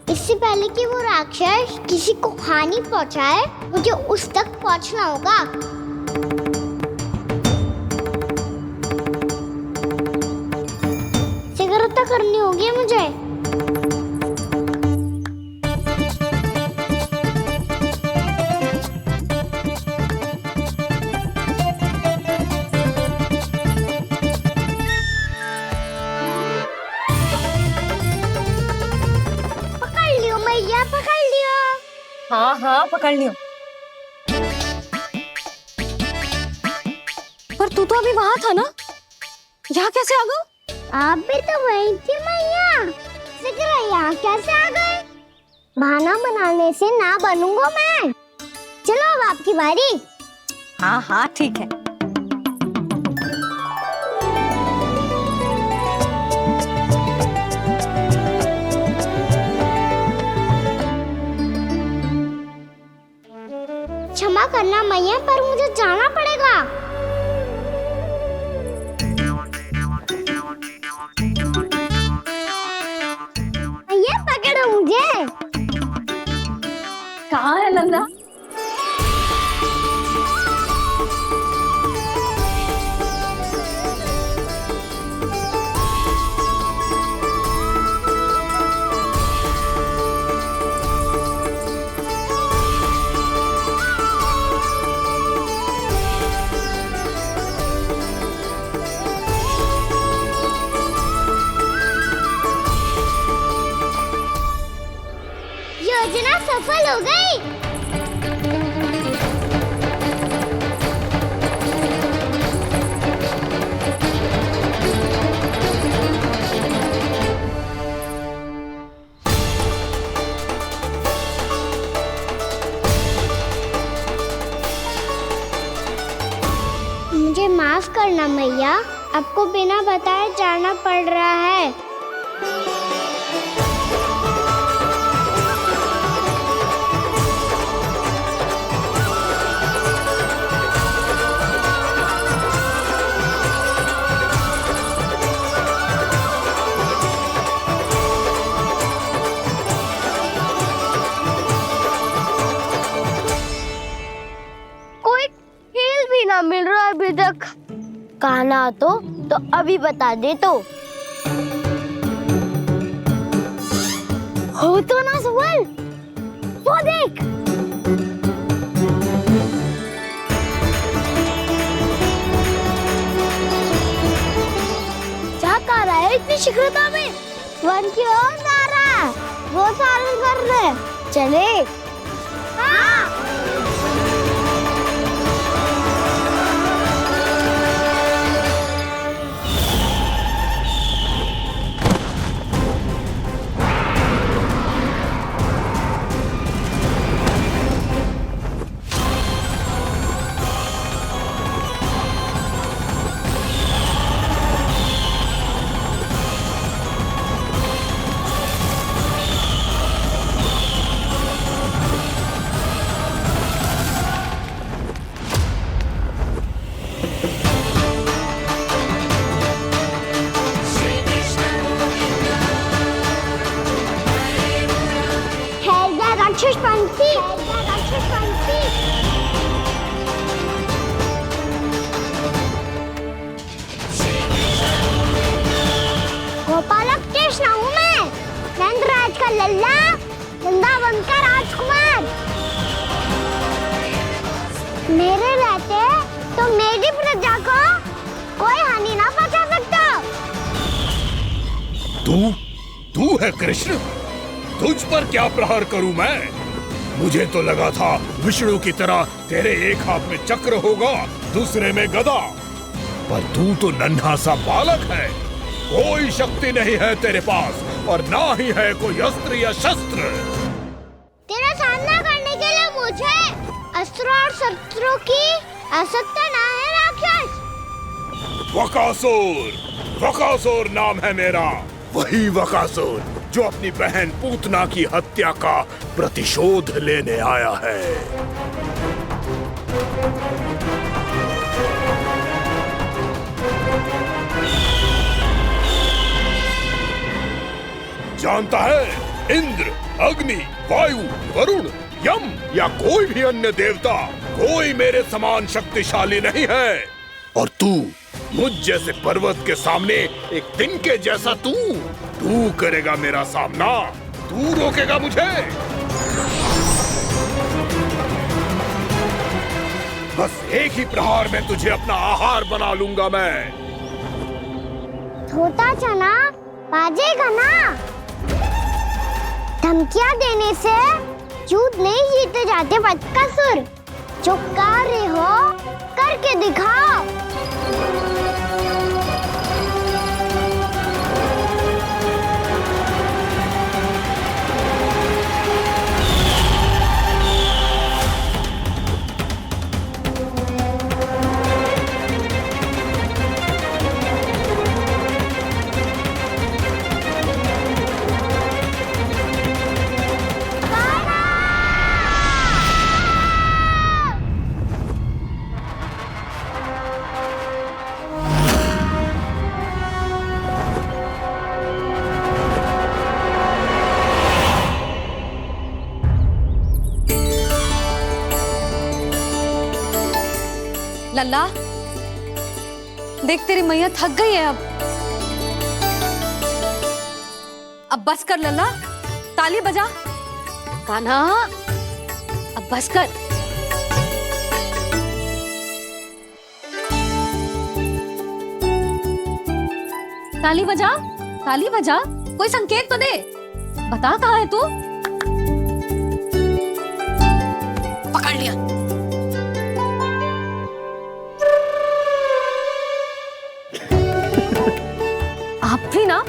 इससे पहले कि वो राक्षस किसी को हानि पहुंचाए, मुझे उस तक पहुंचना होगा। करनी होगी मुझे। पकड़ लियो मैया, पकड़ लियो। हाँ हाँ पकड़ लियो। पर तू तो अभी वहां था ना, यहाँ कैसे आ गया? आप भी तो वही थी मैया, सिकरा यहाँ कैसे आ गए? बहाना बनाने से ना बनूंगा मैं। चलो अब आपकी बारी। हाँ हाँ ठीक है। क्षमा करना मैया, पर मुझे जाना पड़ेगा। मैया पकड़ो मुझे। कहाँ है नंदा? योजना सफल हो गई। मुझे माफ करना मैया, आपको बिना बताए जाना पड़ रहा है। मिल रहा है अभी तक। कहना तो अभी बता दे तो। हो तो ना सवाल, वो देख। क्या कर रहा है इतनी शीघ्रता में? वन की ओर जा रहा है, वो सारे कर रहे। चले। हाँ। गोपालक कृष्ण हूँ मैं, नंदराज का लल्ला, वृंदावन का राजकुमार। मेरे रहते तो मेरी प्रजा को कोई हानि ना पहुंचा सकता। तू है कृष्ण? तुझ पर क्या प्रहार करूं मैं? मुझे तो लगा था विष्णु की तरह तेरे एक हाथ में चक्र होगा, दूसरे में गदा, पर तू तो नन्हा सा बालक है। कोई शक्ति नहीं है तेरे पास और ना ही है कोई अस्त्र या शस्त्र। तेरा सामना करने के लिए मुझे अस्त्रों और शस्त्रों की आवश्यकता ना है राक्षस। वकासुर नाम है मेरा, वही वकासुर जो अपनी बहन पूतना की हत्या का प्रतिशोध लेने आया है। जानता है, इंद्र, अग्नि, वायु, वरुण, यम या कोई भी अन्य देवता कोई मेरे समान शक्तिशाली नहीं है। और तू मुझ जैसे पर्वत के सामने एक तिनके जैसा तू करेगा मेरा सामना? तू रोकेगा मुझे? बस एक ही प्रहार में तुझे अपना आहार बना लूंगा मैं। छोटा चना बाजेगा ना। धमकियां देने से युद्ध नहीं जीते जाते बदकसूर। जो कार्य हो करके दिखाओ। लल्ला, देख तेरी मैया थक गई है अब बस कर लल्ला, ताली बजा। कान्हा, अब बस कर। ताली बजा, ताली बजा, कोई संकेत तो दे। बता कहाँ है तू? पकड़ लिया। आप भी ना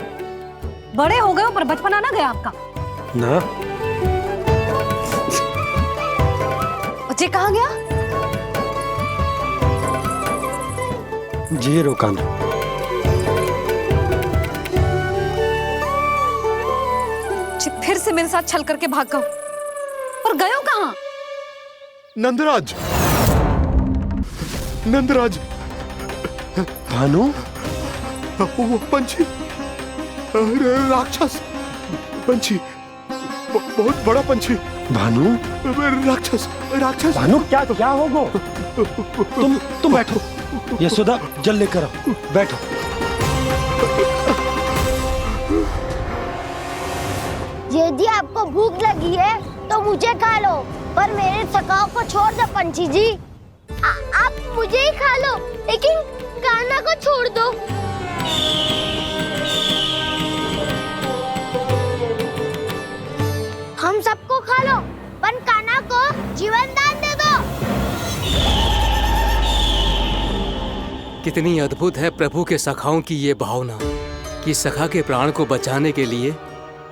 बड़े हो गए हो, पर बचपना ना गया आपका ना। बच्चे कहाँ गया? जी रोकाना। फिर से मेरे साथ छल करके भाग गए, और गए हो कहाँ? नंदराज, नंदराज। भानु, वो पंछी, राक्षस पंछी, बहुत बड़ा पंछी। भानु, राक्षस, राक्षस। भानु, क्या क्या होगा? तुम बैठो। यशोदा, जल लेकर आओ। बैठो। यदि आपको भूख लगी है तो मुझे खा लो, पर मेरे सखाओं को छोड़ दो पंछी जी। आप मुझे ही खा लो, लेकिन कान्हा को छोड़ दो। हम सबको खा लो, पर कान्हा को जीवन दान दे दो। कितनी अद्भुत है प्रभु के सखाओं की ये भावना कि सखा के प्राण को बचाने के लिए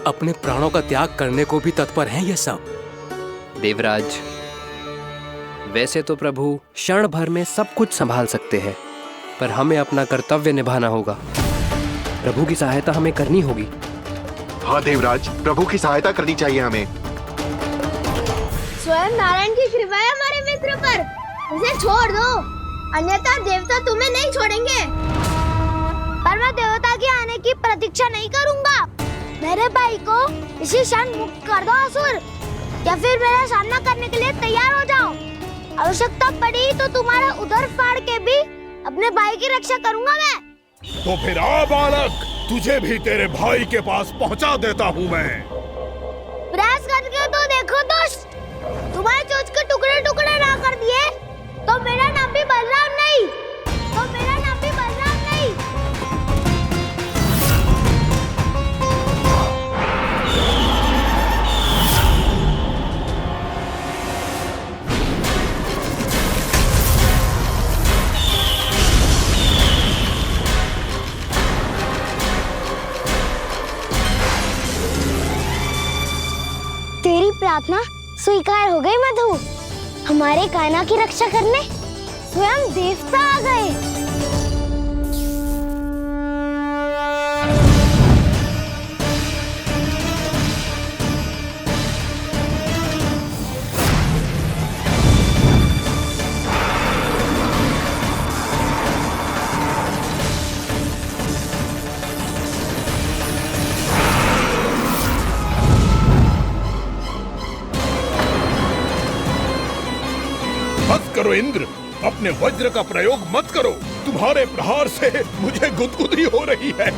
अपने प्राणों का त्याग करने को भी तत्पर हैं ये सब। देवराज, वैसे तो प्रभु क्षण भर में सब कुछ संभाल सकते हैं, पर हमें अपना कर्तव्य निभाना होगा। प्रभु की सहायता हमें करनी होगी। हाँ देवराज, प्रभु की सहायता करनी चाहिए हमें। स्वयं नारायण की कृपा है हमारे मित्र पर, उसे छोड़ दो, अन्यथा देवता तुम्हें नहीं छोड़ेंगे। पर मैं देवता के आने की प्रतीक्षा नहीं करूंगा। मेरे भाई को इसी क्षण मुक्त कर दो असुर, या फिर मेरा सामना करने के लिए तैयार हो जाओ। आवश्यकता पड़ी तो तुम्हारा उदर फाड़ के भी अपने भाई की रक्षा करूंगा मैं। तो फिर आ बालक, तुझे भी तेरे भाई के पास पहुंचा देता हूँ मैं। प्रयास करके तो देखो दोस्त, तुम्हारे चोंच के टुकड़े टुकड़े ना कर दिए तो मेरा नाम भी बलराम नहीं, तो मेरा नाम भी बलराम नहीं। तेरी प्रार्थना स्वीकार हो गई मधु। हमारे कान्हा की रक्षा करने स्वयं देवता आ गए। मत करो इंद्र, अपने वज्र का प्रयोग मत करो। तुम्हारे प्रहार से मुझे गुदगुदी हो रही है।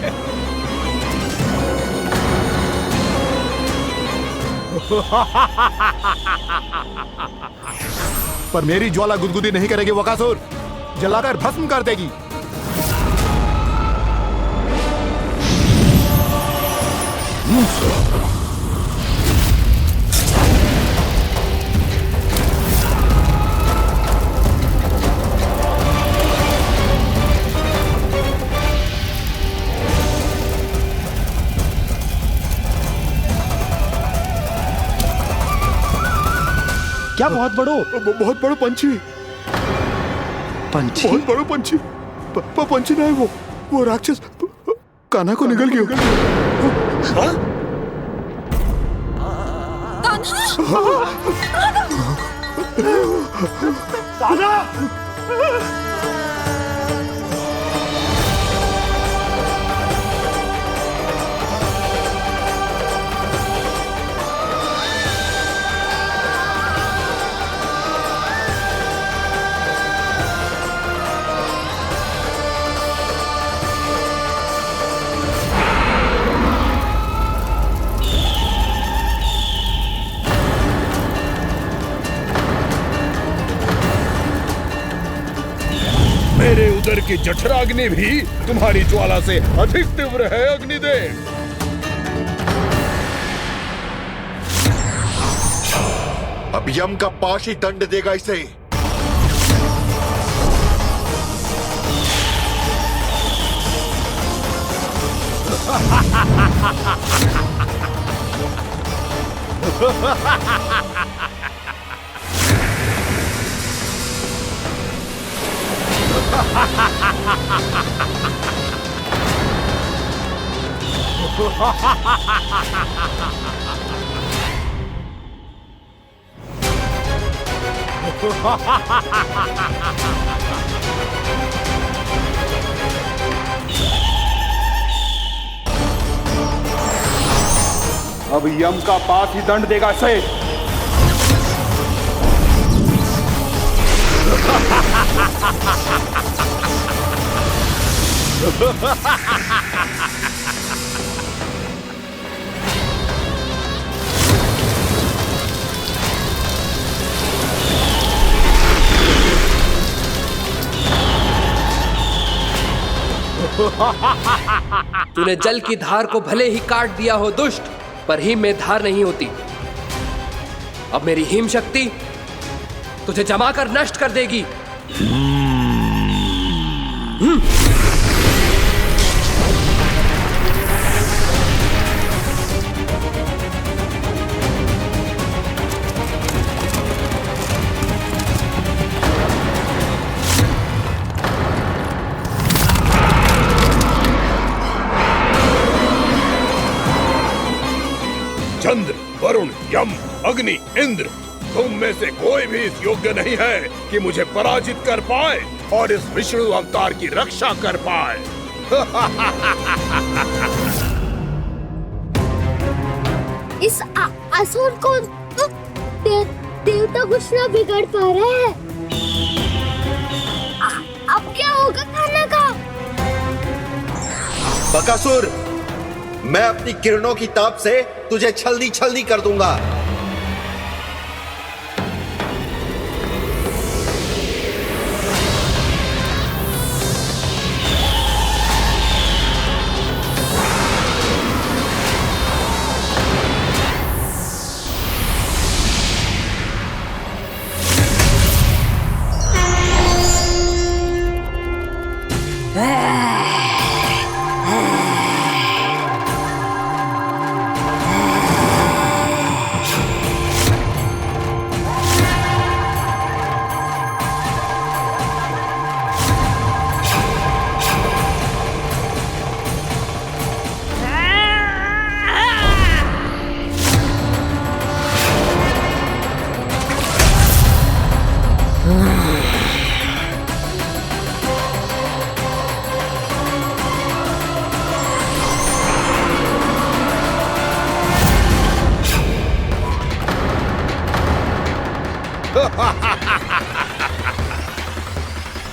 पर मेरी ज्वाला गुदगुदी नहीं करेगी बकासुर, जलाकर भस्म कर देगी। क्या बहुत बड़ो? बहुत बड़ो पंछी। पंछी? बहुत बड़ो पंछी। पंछी ना है वो राक्षस कान्हा को निगल गया। हाँ? कान्हा! मेरे उदर की जठराग्नि भी तुम्हारी ज्वाला से अधिक तीव्र है अग्निदेव। अब यम का पाश ही दंड देगा इसे। अब यम का पास ही दंड देगा इसे। तूने जल की धार को भले ही काट दिया हो दुष्ट, पर हिम में धार नहीं होती। अब मेरी हिम शक्ति तुझे जमाकर नष्ट कर देगी। चंद्र, वरुण, यम, अग्नि, इंद्र, तुम में से कोई भी इस योग्य नहीं है कि मुझे पराजित कर पाए और इस विष्णु अवतार की रक्षा कर पाए। इस असुर को देवता कुछ ना बिगाड़ पा रहे हैं। अब क्या होगा खाना का? बकासुर, मैं अपनी किरणों की ताप से तुझे छलनी छलनी कर दूंगा।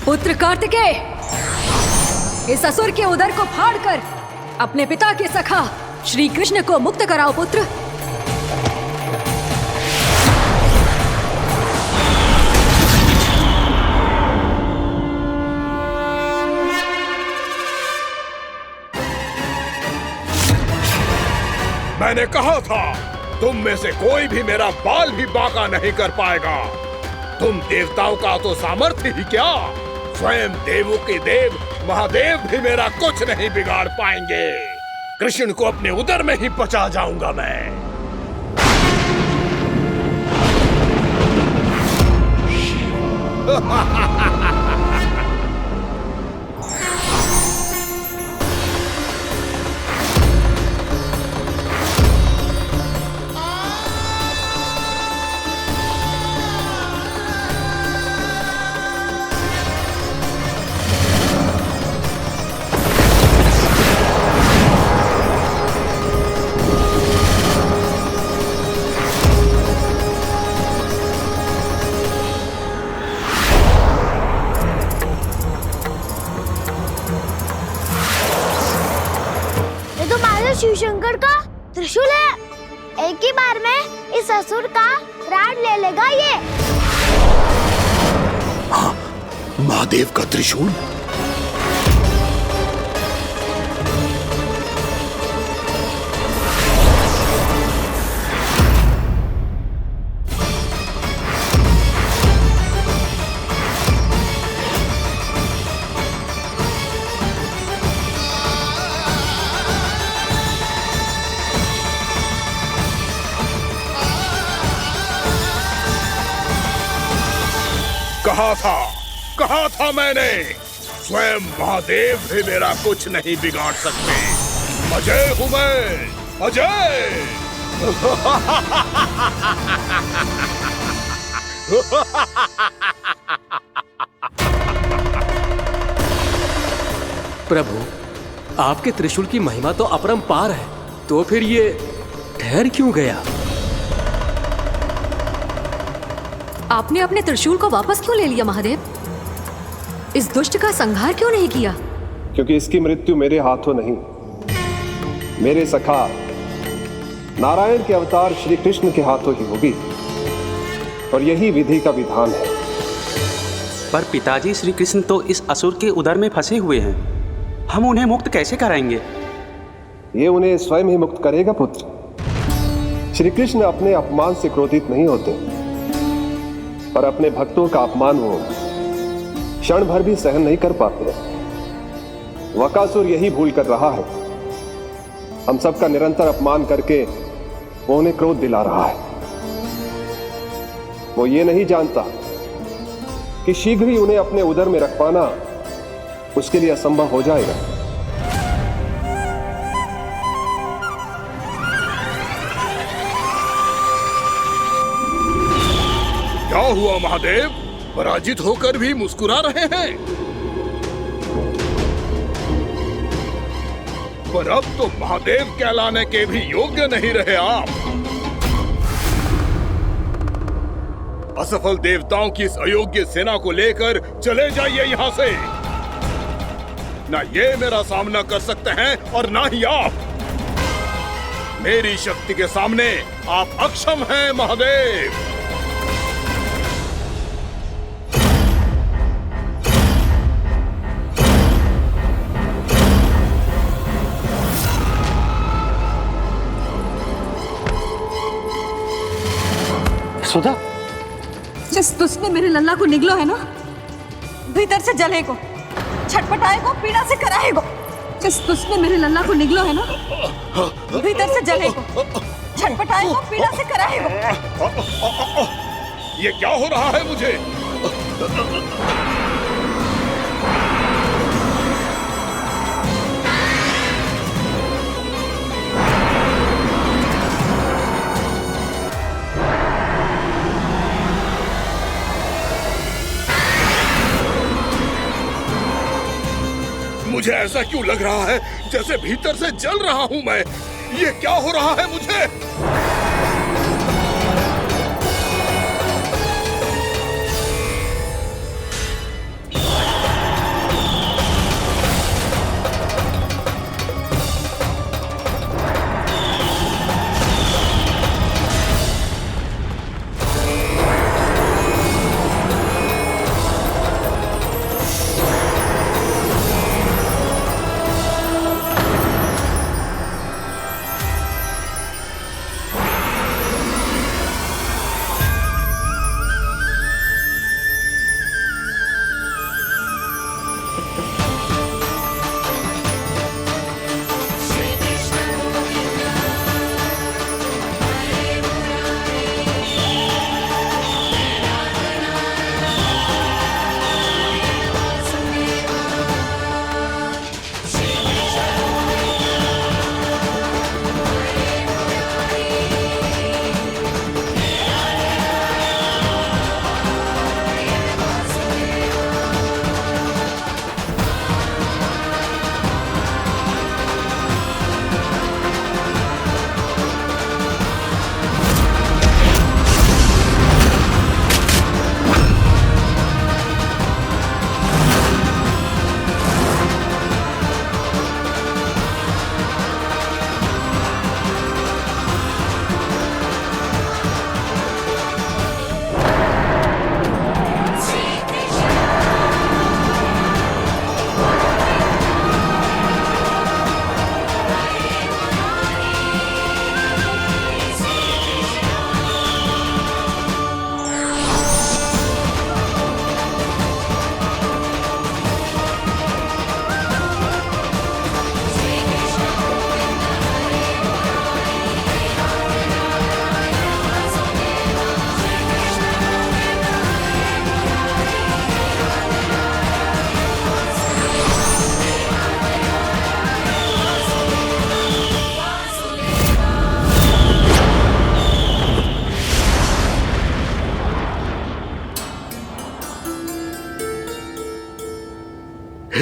पुत्र कार्तिकेय, इस असुर के उदर को फाड़कर अपने पिता के सखा श्री कृष्ण को मुक्त कराओ पुत्र। मैंने कहा था तुम में से कोई भी मेरा बाल भी बांका नहीं कर पाएगा। तुम देवताओं का तो सामर्थ्य ही क्या, स्वयं देवों के देव महादेव भी मेरा कुछ नहीं बिगाड़ पाएंगे। कृष्ण को अपने उदर में ही पचा जाऊंगा मैं। शिव शंकर का त्रिशूल है। एक ही बार में इस असुर का प्राण ले लेगा ये। हाँ, महादेव का त्रिशूल। कहा था मैंने, स्वयं महादेव भी मेरा कुछ नहीं बिगाड़ सकते। अजय हूं मैं, अजय। प्रभु, आपके त्रिशूल की महिमा तो अपरंपार है, तो फिर ये ठहर क्यों गया? आपने अपने त्रिशूल को वापस क्यों ले लिया महादेव? इस दुष्ट का संहार क्यों नहीं किया? क्योंकि इसकी मृत्यु मेरे हाथों नहीं, मेरे सखा नारायण के अवतार श्री कृष्ण के हाथों ही होगी, और यही विधि का विधान है। पर पिताजी, श्री कृष्ण तो इस असुर के उदर में फंसे हुए हैं, हम उन्हें मुक्त कैसे कराएंगे? ये उन्हें स्वयं ही मुक्त करेगा पुत्र। श्री कृष्ण अपने अपमान से क्रोधित नहीं होते, पर अपने भक्तों का अपमान वो क्षण भर भी सहन नहीं कर पाते। वकासुर यही भूल कर रहा है, हम सबका निरंतर अपमान करके वो उन्हें क्रोध दिला रहा है। वो ये नहीं जानता कि शीघ्र ही उन्हें अपने उदर में रख पाना उसके लिए असंभव हो जाएगा। क्या हुआ महादेव, पराजित होकर भी मुस्कुरा रहे हैं? पर अब तो महादेव कहलाने के भी योग्य नहीं रहे आप। असफल देवताओं की इस अयोग्य सेना को लेकर चले जाइए यहाँ से। ना ये मेरा सामना कर सकते हैं और ना ही आप। मेरी शक्ति के सामने आप अक्षम हैं महादेव। सुधा, जिस दुष्ट ने मेरे लल्ला को निगलो है ना, भीतर से जलेगो, छटपटाएगो, पीड़ा से कराएगो। जिस दुष्ट ने मेरे लल्ला को निगलो है ना, भीतर से जलेगो, छटपटाएगो, पीड़ा से कराएगो। ये क्या हो रहा है मुझे? मुझे ऐसा क्यों लग रहा है जैसे भीतर से जल रहा हूं मैं। ये क्या हो रहा है मुझे?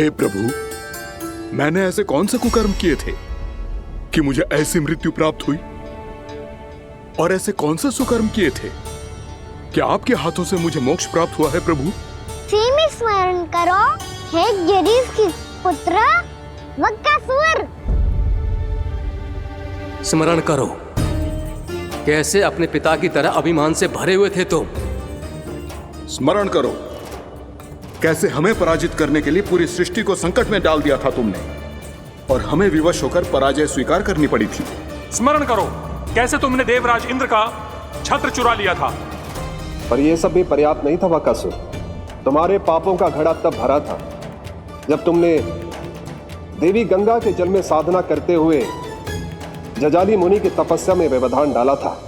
हे प्रभु, मैंने ऐसे कौन से कुकर्म किए थे कि मुझे ऐसी मृत्यु प्राप्त हुई? और ऐसे कौन से सुकर्म किए थे कि आपके हाथों से मुझे मोक्ष प्राप्त हुआ है प्रभु? में स्मरण करो, हे जरीफ की पुत्र वक्कासुर। स्मरण करो, कैसे अपने पिता की तरह अभिमान से भरे हुए थे तुम। स्मरण करो, कैसे हमें पराजित करने के लिए पूरी सृष्टि को संकट में डाल दिया था तुमने, और हमें विवश होकर पराजय स्वीकार करनी पड़ी थी। स्मरण करो, कैसे तुमने देवराज इंद्र का छत्र चुरा लिया था। पर यह सब भी पर्याप्त नहीं था वकासुर। तुम्हारे पापों का घड़ा तब भरा था जब तुमने देवी गंगा के जल में साधना करते हुए जजाली मुनि की तपस्या में व्यवधान डाला था।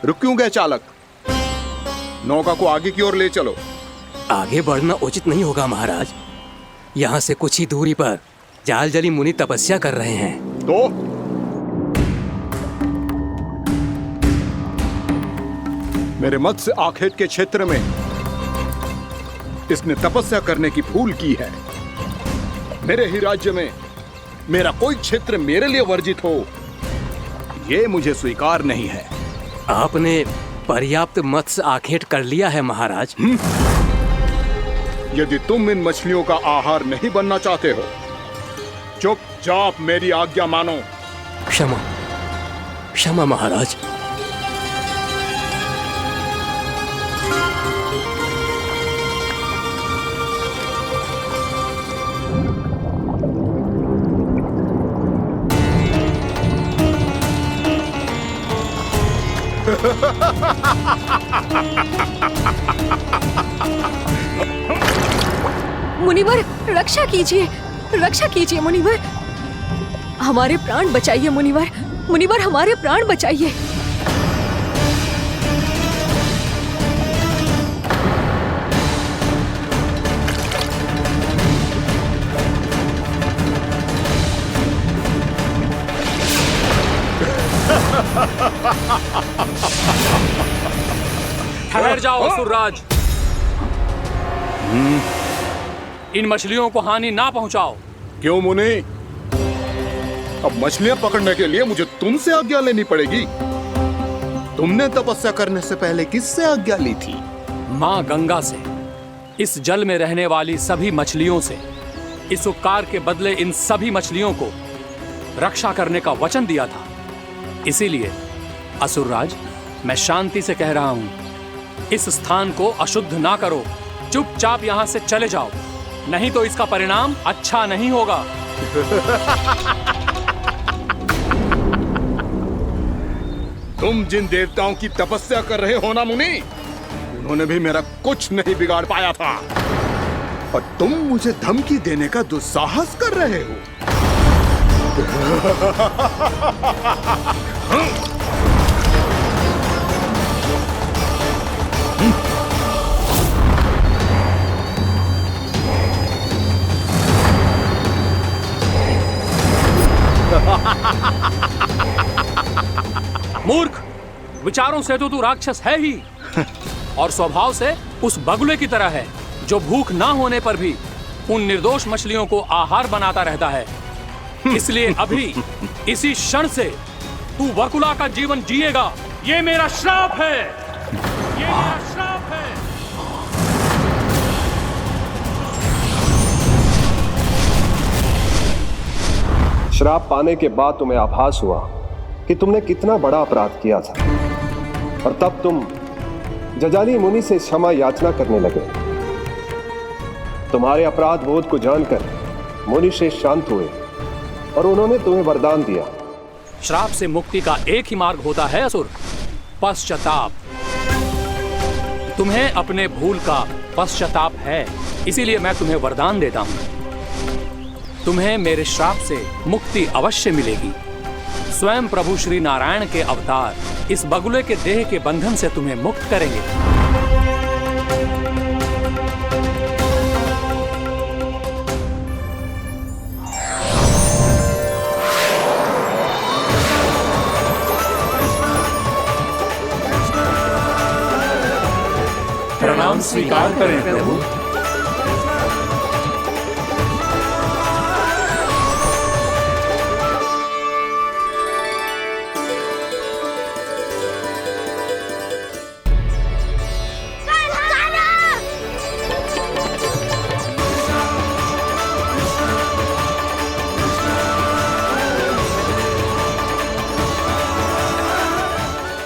रुक क्यों गए चालक? नौका को आगे की ओर ले चलो। आगे बढ़ना उचित नहीं होगा महाराज। यहाँ से कुछ ही दूरी पर जालजली मुनि तपस्या कर रहे हैं। तो मेरे मत्स्य आखेट के क्षेत्र में इसने तपस्या करने की भूल की है। मेरे ही राज्य में मेरा कोई क्षेत्र मेरे लिए वर्जित हो, यह मुझे स्वीकार नहीं है। आपने पर्याप्त मत्स्य आखेट कर लिया है महाराज। यदि तुम इन मछलियों का आहार नहीं बनना चाहते हो, चुपचाप मेरी आज्ञा मानो। क्षमा, क्षमा महाराज। मुनिवर, रक्षा कीजिए, रक्षा कीजिए मुनिवर, हमारे प्राण बचाइए मुनिवर, मुनिवर हमारे प्राण बचाइए। ठहर जाओ असुरराज, इन मछलियों को हानि ना पहुंचाओ। क्यों मुनि? अब मछलियां पकड़ने के लिए मुझे तुमसे आज्ञा लेनी पड़ेगी। तुमने तपस्या करने से पहले किससे आज्ञा ली थी? मां गंगा से, इस जल में रहने वाली सभी मछलियों से। इस उपकार के बदले इन सभी मछलियों को रक्षा करने का वचन दिया था। इसीलिए असुरराज, मैं शांति से कह रहा हूं, इस स्थान को अशुद्ध ना करो। चुपचाप यहां से चले जाओ, नहीं तो इसका परिणाम अच्छा नहीं होगा। तुम जिन देवताओं की तपस्या कर रहे हो ना मुनि, उन्होंने भी मेरा कुछ नहीं बिगाड़ पाया था, और तुम मुझे धमकी देने का दुस्साहस कर रहे हो। मूर्ख, विचारों से तो तू राक्षस है ही, और स्वभाव से उस बगुले की तरह है जो भूख ना होने पर भी उन निर्दोष मछलियों को आहार बनाता रहता है। इसलिए अभी इसी क्षण से तू वकुला का जीवन जिएगा। ये मेरा श्राप है, ये मेरा श्राप है। श्राप पाने के बाद तुम्हें आभास हुआ कि तुमने कितना बड़ा अपराध किया था, और तब तुम जजाली मुनि से क्षमा याचना करने लगे। तुम्हारे अपराध बोध को जानकर मुनि से शांत हुए और उन्होंने तुम्हें वरदान दिया। श्राप से मुक्ति का एक ही मार्ग होता है असुर, पश्चाताप। तुम्हें अपने भूल का पश्चाताप है, इसीलिए मैं तुम्हें वरदान देता हूं। तुम्हें मेरे श्राप से मुक्ति अवश्य मिलेगी। स्वयं प्रभु श्री नारायण के अवतार इस बगुले के देह के बंधन से तुम्हें मुक्त करेंगे। प्रणाम स्वीकार करें प्रभु।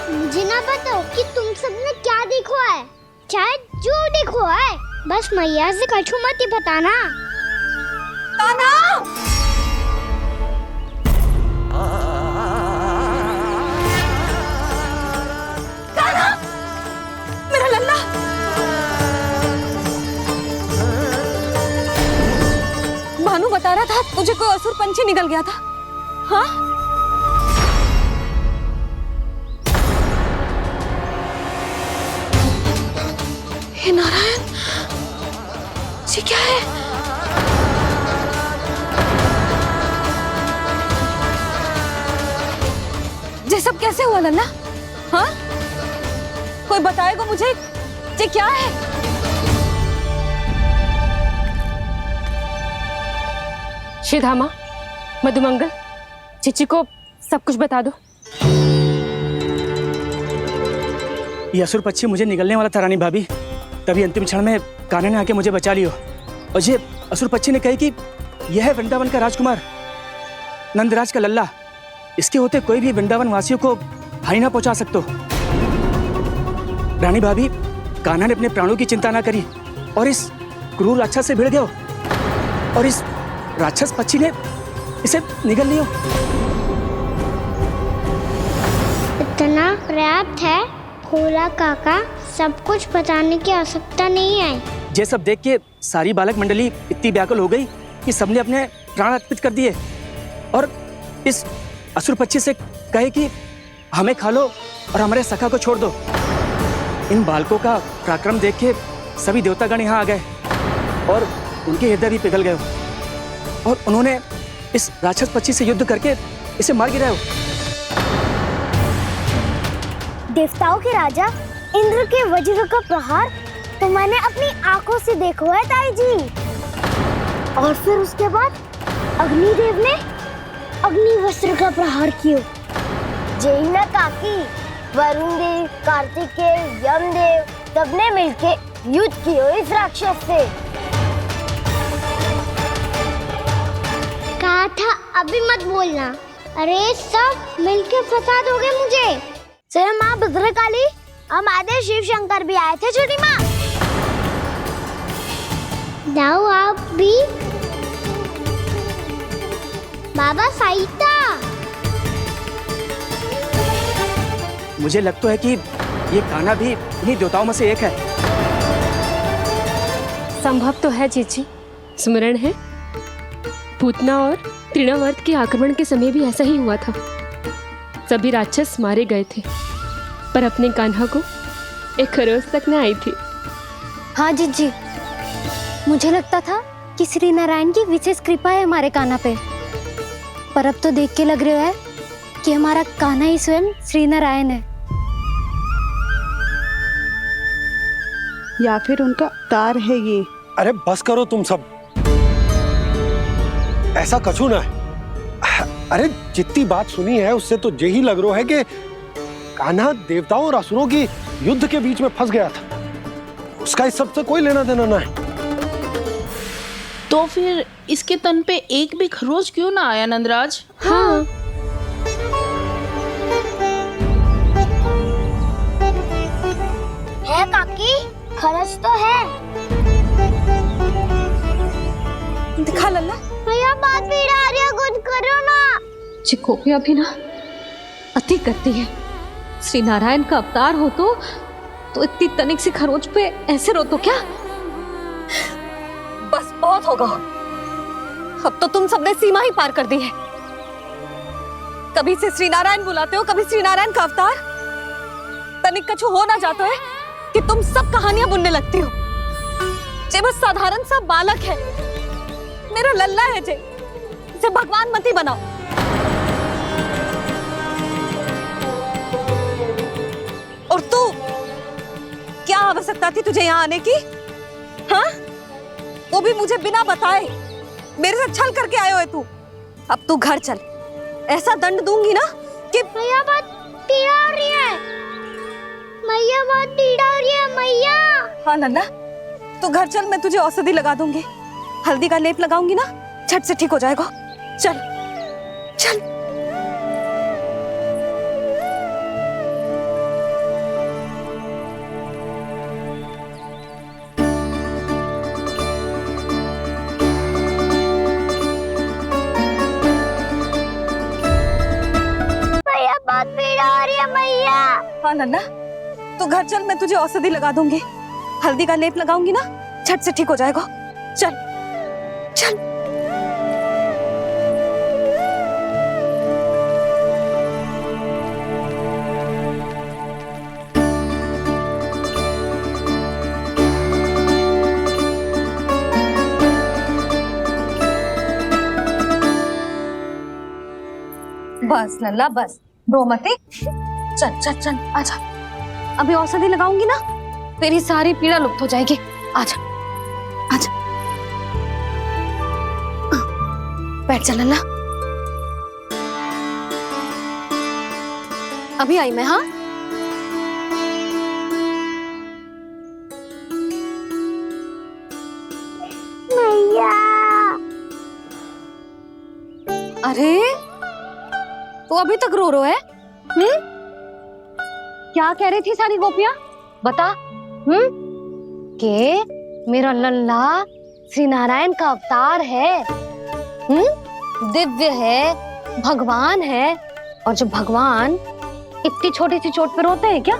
मुझे ना बताओ कि तुम सबने क्या देखा है, चाहे जो देखो है, बस मैया से कछु मत ही बताना। कान्हा! कान्हा! मेरा लल्ला! भानु बता रहा था तुझे कोई असुर पंछी निकल गया था। हाँ? हे नारायण, ये क्या है? ये सब कैसे हुआ लल्ला? हाँ? कोई बताएगा मुझे ये क्या है? श्रीधामा, मधुमंगल, चिची को सब कुछ बता दो। ये असुर पक्षी मुझे निगलने वाला था रानी भाभी, तभी अंतिम क्षण में कान्हा ने आके मुझे बचा लियो। और ये असुर पक्षी ने कही कि यह है वृंदावन का राजकुमार, नंदराज का लल्ला। इसके होते कोई भी वृंदावन वासियों को हानि ना पहुंचा सकते। रानी भाभी, कान्हा ने अपने प्राणों की चिंता ना करी और इस क्रूर राक्षस से भिड़ गयो और इस राक्षस पक्षी ने इसे निगल लियो। इतना पर्याप्त है भोला काका, सब कुछ बताने की आवश्यकता नहीं है। ये सब देख के सारी बालक मंडली इतनी व्याकुल हो गई कि सबने अपने प्राण अर्पित कर दिए और इस असुर पक्षी से कहे कि हमें खा लो और हमारे सखा को छोड़ दो। इन बालकों का पराक्रम देख के सभी देवतागण यहाँ आ गए और उनके हृदय भी पिघल गए और उन्होंने इस राक्षस पक्षी से युद्ध करके इसे मार गिराया। देवताओं के राजा इंद्र के वज्र का प्रहार तो मैंने अपनी आंखों से देखा है ताई जी। और फिर उसके बाद अग्निदेव ने अग्निवस्त्र का प्रहार किया। जय ना काकी, वरुण देव, कार्तिकेय, यमदेव सबने मिलके युद्ध किया इस राक्षस से। कहा था अभी मत बोलना। अरे सब मिलके फंसा दोगे मुझे। जय माँ भद्रकाली, हमारे शिव शंकर भी आए थे छोटी माँ। जाओ आप भी। बाबा साईता, मुझे लगता है कि ये कान्हा भी इन्हीं देवताओं में से एक है। संभव तो है जीजी। स्मरण है, पूतना और तृणावर्त के आक्रमण के समय भी ऐसा ही हुआ था। सभी राक्षस मारे गए थे, पर अपने कान्हा को एक खरोच तक न आई थी। हाँ जीजी, मुझे लगता था कि श्री नारायण की विशेष कृपा है हमारे कान्हा पे, पर अब तो देख के लग रहा है कि हमारा कान्हा ही स्वयं श्री नारायण है। या फिर उनका अवतार है ये। अरे बस करो तुम सब, ऐसा कछु ना है। अरे जितनी बात सुनी है उससे तो यही लग रहा है कि कान्हा देवताओं और असुरों की युद्ध के बीच में फंस गया था। उसका इस सब से कोई लेना देना ना है। तो फिर इसके तन पे एक भी खरोच क्यों ना आया नंदराज? हाँ, है काकी, खरच तो है। दिखा लल्ला। भैया बात पीड़ा आ रही है, कुछ करो ना। चिकोपिया भी ना अति करती है। श्री नारायण का अवतार हो तो इतनी तनिक सी खरोच पे ऐसे रो तो क्या? बस बहुत होगा। अब तो तुम सबने सीमा ही पार कर दी है। कभी से श्री नारायण बुलाते हो, कभी श्री नारायण का अवतार। तनिक कछु हो ना जाता है कि तुम सब कहानियां बुनने लगती हो। जे बस साधारण सा बालक है, मेरा लल्ला है जे, इसे भगवान मत ही बनाओ। और तू, क्या आवश्यकता थी तुझे यहाँ आने की? हाँ, वो भी मुझे बिना बताए। मेरे से छल करके आयो है तू। अब तू घर चल, ऐसा दंड दूंगी ना कि मैया बहुत पीड़ा हो रही है। मैया बहुत पीड़ा हो रही है मैया। हाँ लल्ला, तू घर चल, मैं तुझे औषधि लगा दूंगी। हल्दी का लेप लगाऊंगी ना, झट से ठीक हो जाएगा। चल चल। मैया बहुत पीड़ा हो रही है मैया। हाँ लल्ला, तू घर चल, मैं तुझे औषधि लगा दूंगी। हल्दी का लेप लगाऊंगी ना, झट से ठीक हो जाएगा। चल चल। बस लल्ला बस, रो मत। चल चल चल, आजा। अभी औषधि लगाऊंगी ना, तेरी सारी पीड़ा लुप्त हो जाएगी। आजा आजा, बैठ जा लल्ला। अभी आई मैं। हाँ, मैया। अरे तू अभी तक रो है? क्या कह रही थी सारी गोपियां? बता। के मेरा लल्ला श्री नारायण का अवतार है, दिव्य है, भगवान है। और जो भगवान इतनी छोटी सी चोट पे रोते हैं क्या?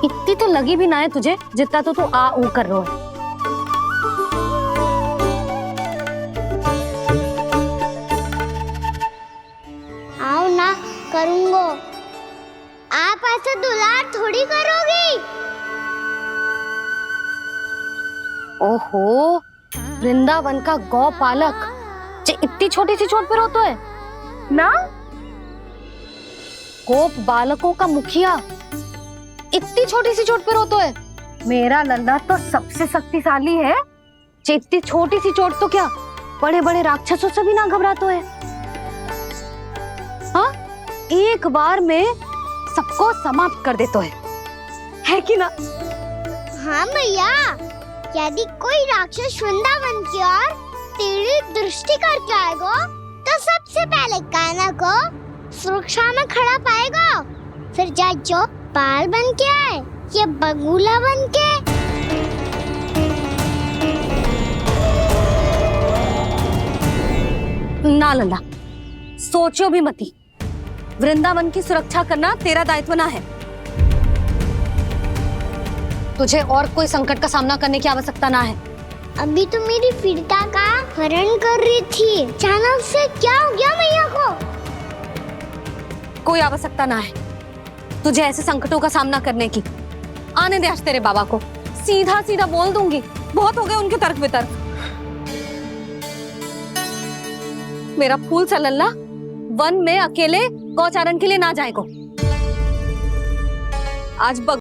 इतनी तो लगी भी ना है तुझे जितना तो तू आ ऊ कर रो है। आओ ना, करूंगो। आप ऐसे दुलार थोड़ी करोगी। ओहो, वृंदावन का गौपालक जो इतनी छोटी सी चोट पे रोता है ना? गोप बालकों का मुखिया इतनी छोटी सी चोट पे रोता है? मेरा लल्ला तो सबसे शक्तिशाली है। जो इतनी छोटी सी चोट तो क्या, बड़े बड़े राक्षसों से भी ना घबराता है। हाँ, एक बार में सबको समाप्त कर देता है कि ना? हाँ मैया, यदि कोई राक्षस वृंदावन की ओर टेढ़ी दृष्टि करके आएगा तो सबसे पहले कान्हा को सुरक्षा में खड़ा पाएगा। फिर चाहे जो बाल बन के आए या बगुला बन के। ना लल्ला, सोचो भी मती। वृंदावन की सुरक्षा करना तेरा दायित्व ना है। तुझे और कोई संकट का सामना करने की आवश्यकता ना है। अभी तो मेरी पीड़िता का हरण कर रही थी, अचानक से क्या हो गया मैया को? कोई आवश्यकता ना है तुझे ऐसे संकटों का सामना करने की। आने दे आज तेरे बाबा को, सीधा सीधा बोल दूंगी। बहुत हो गए उनके तर्क वितर्क। मेरा फूल सा लल्ला वन में अकेले गौचारण के लिए ना जाएगा। आज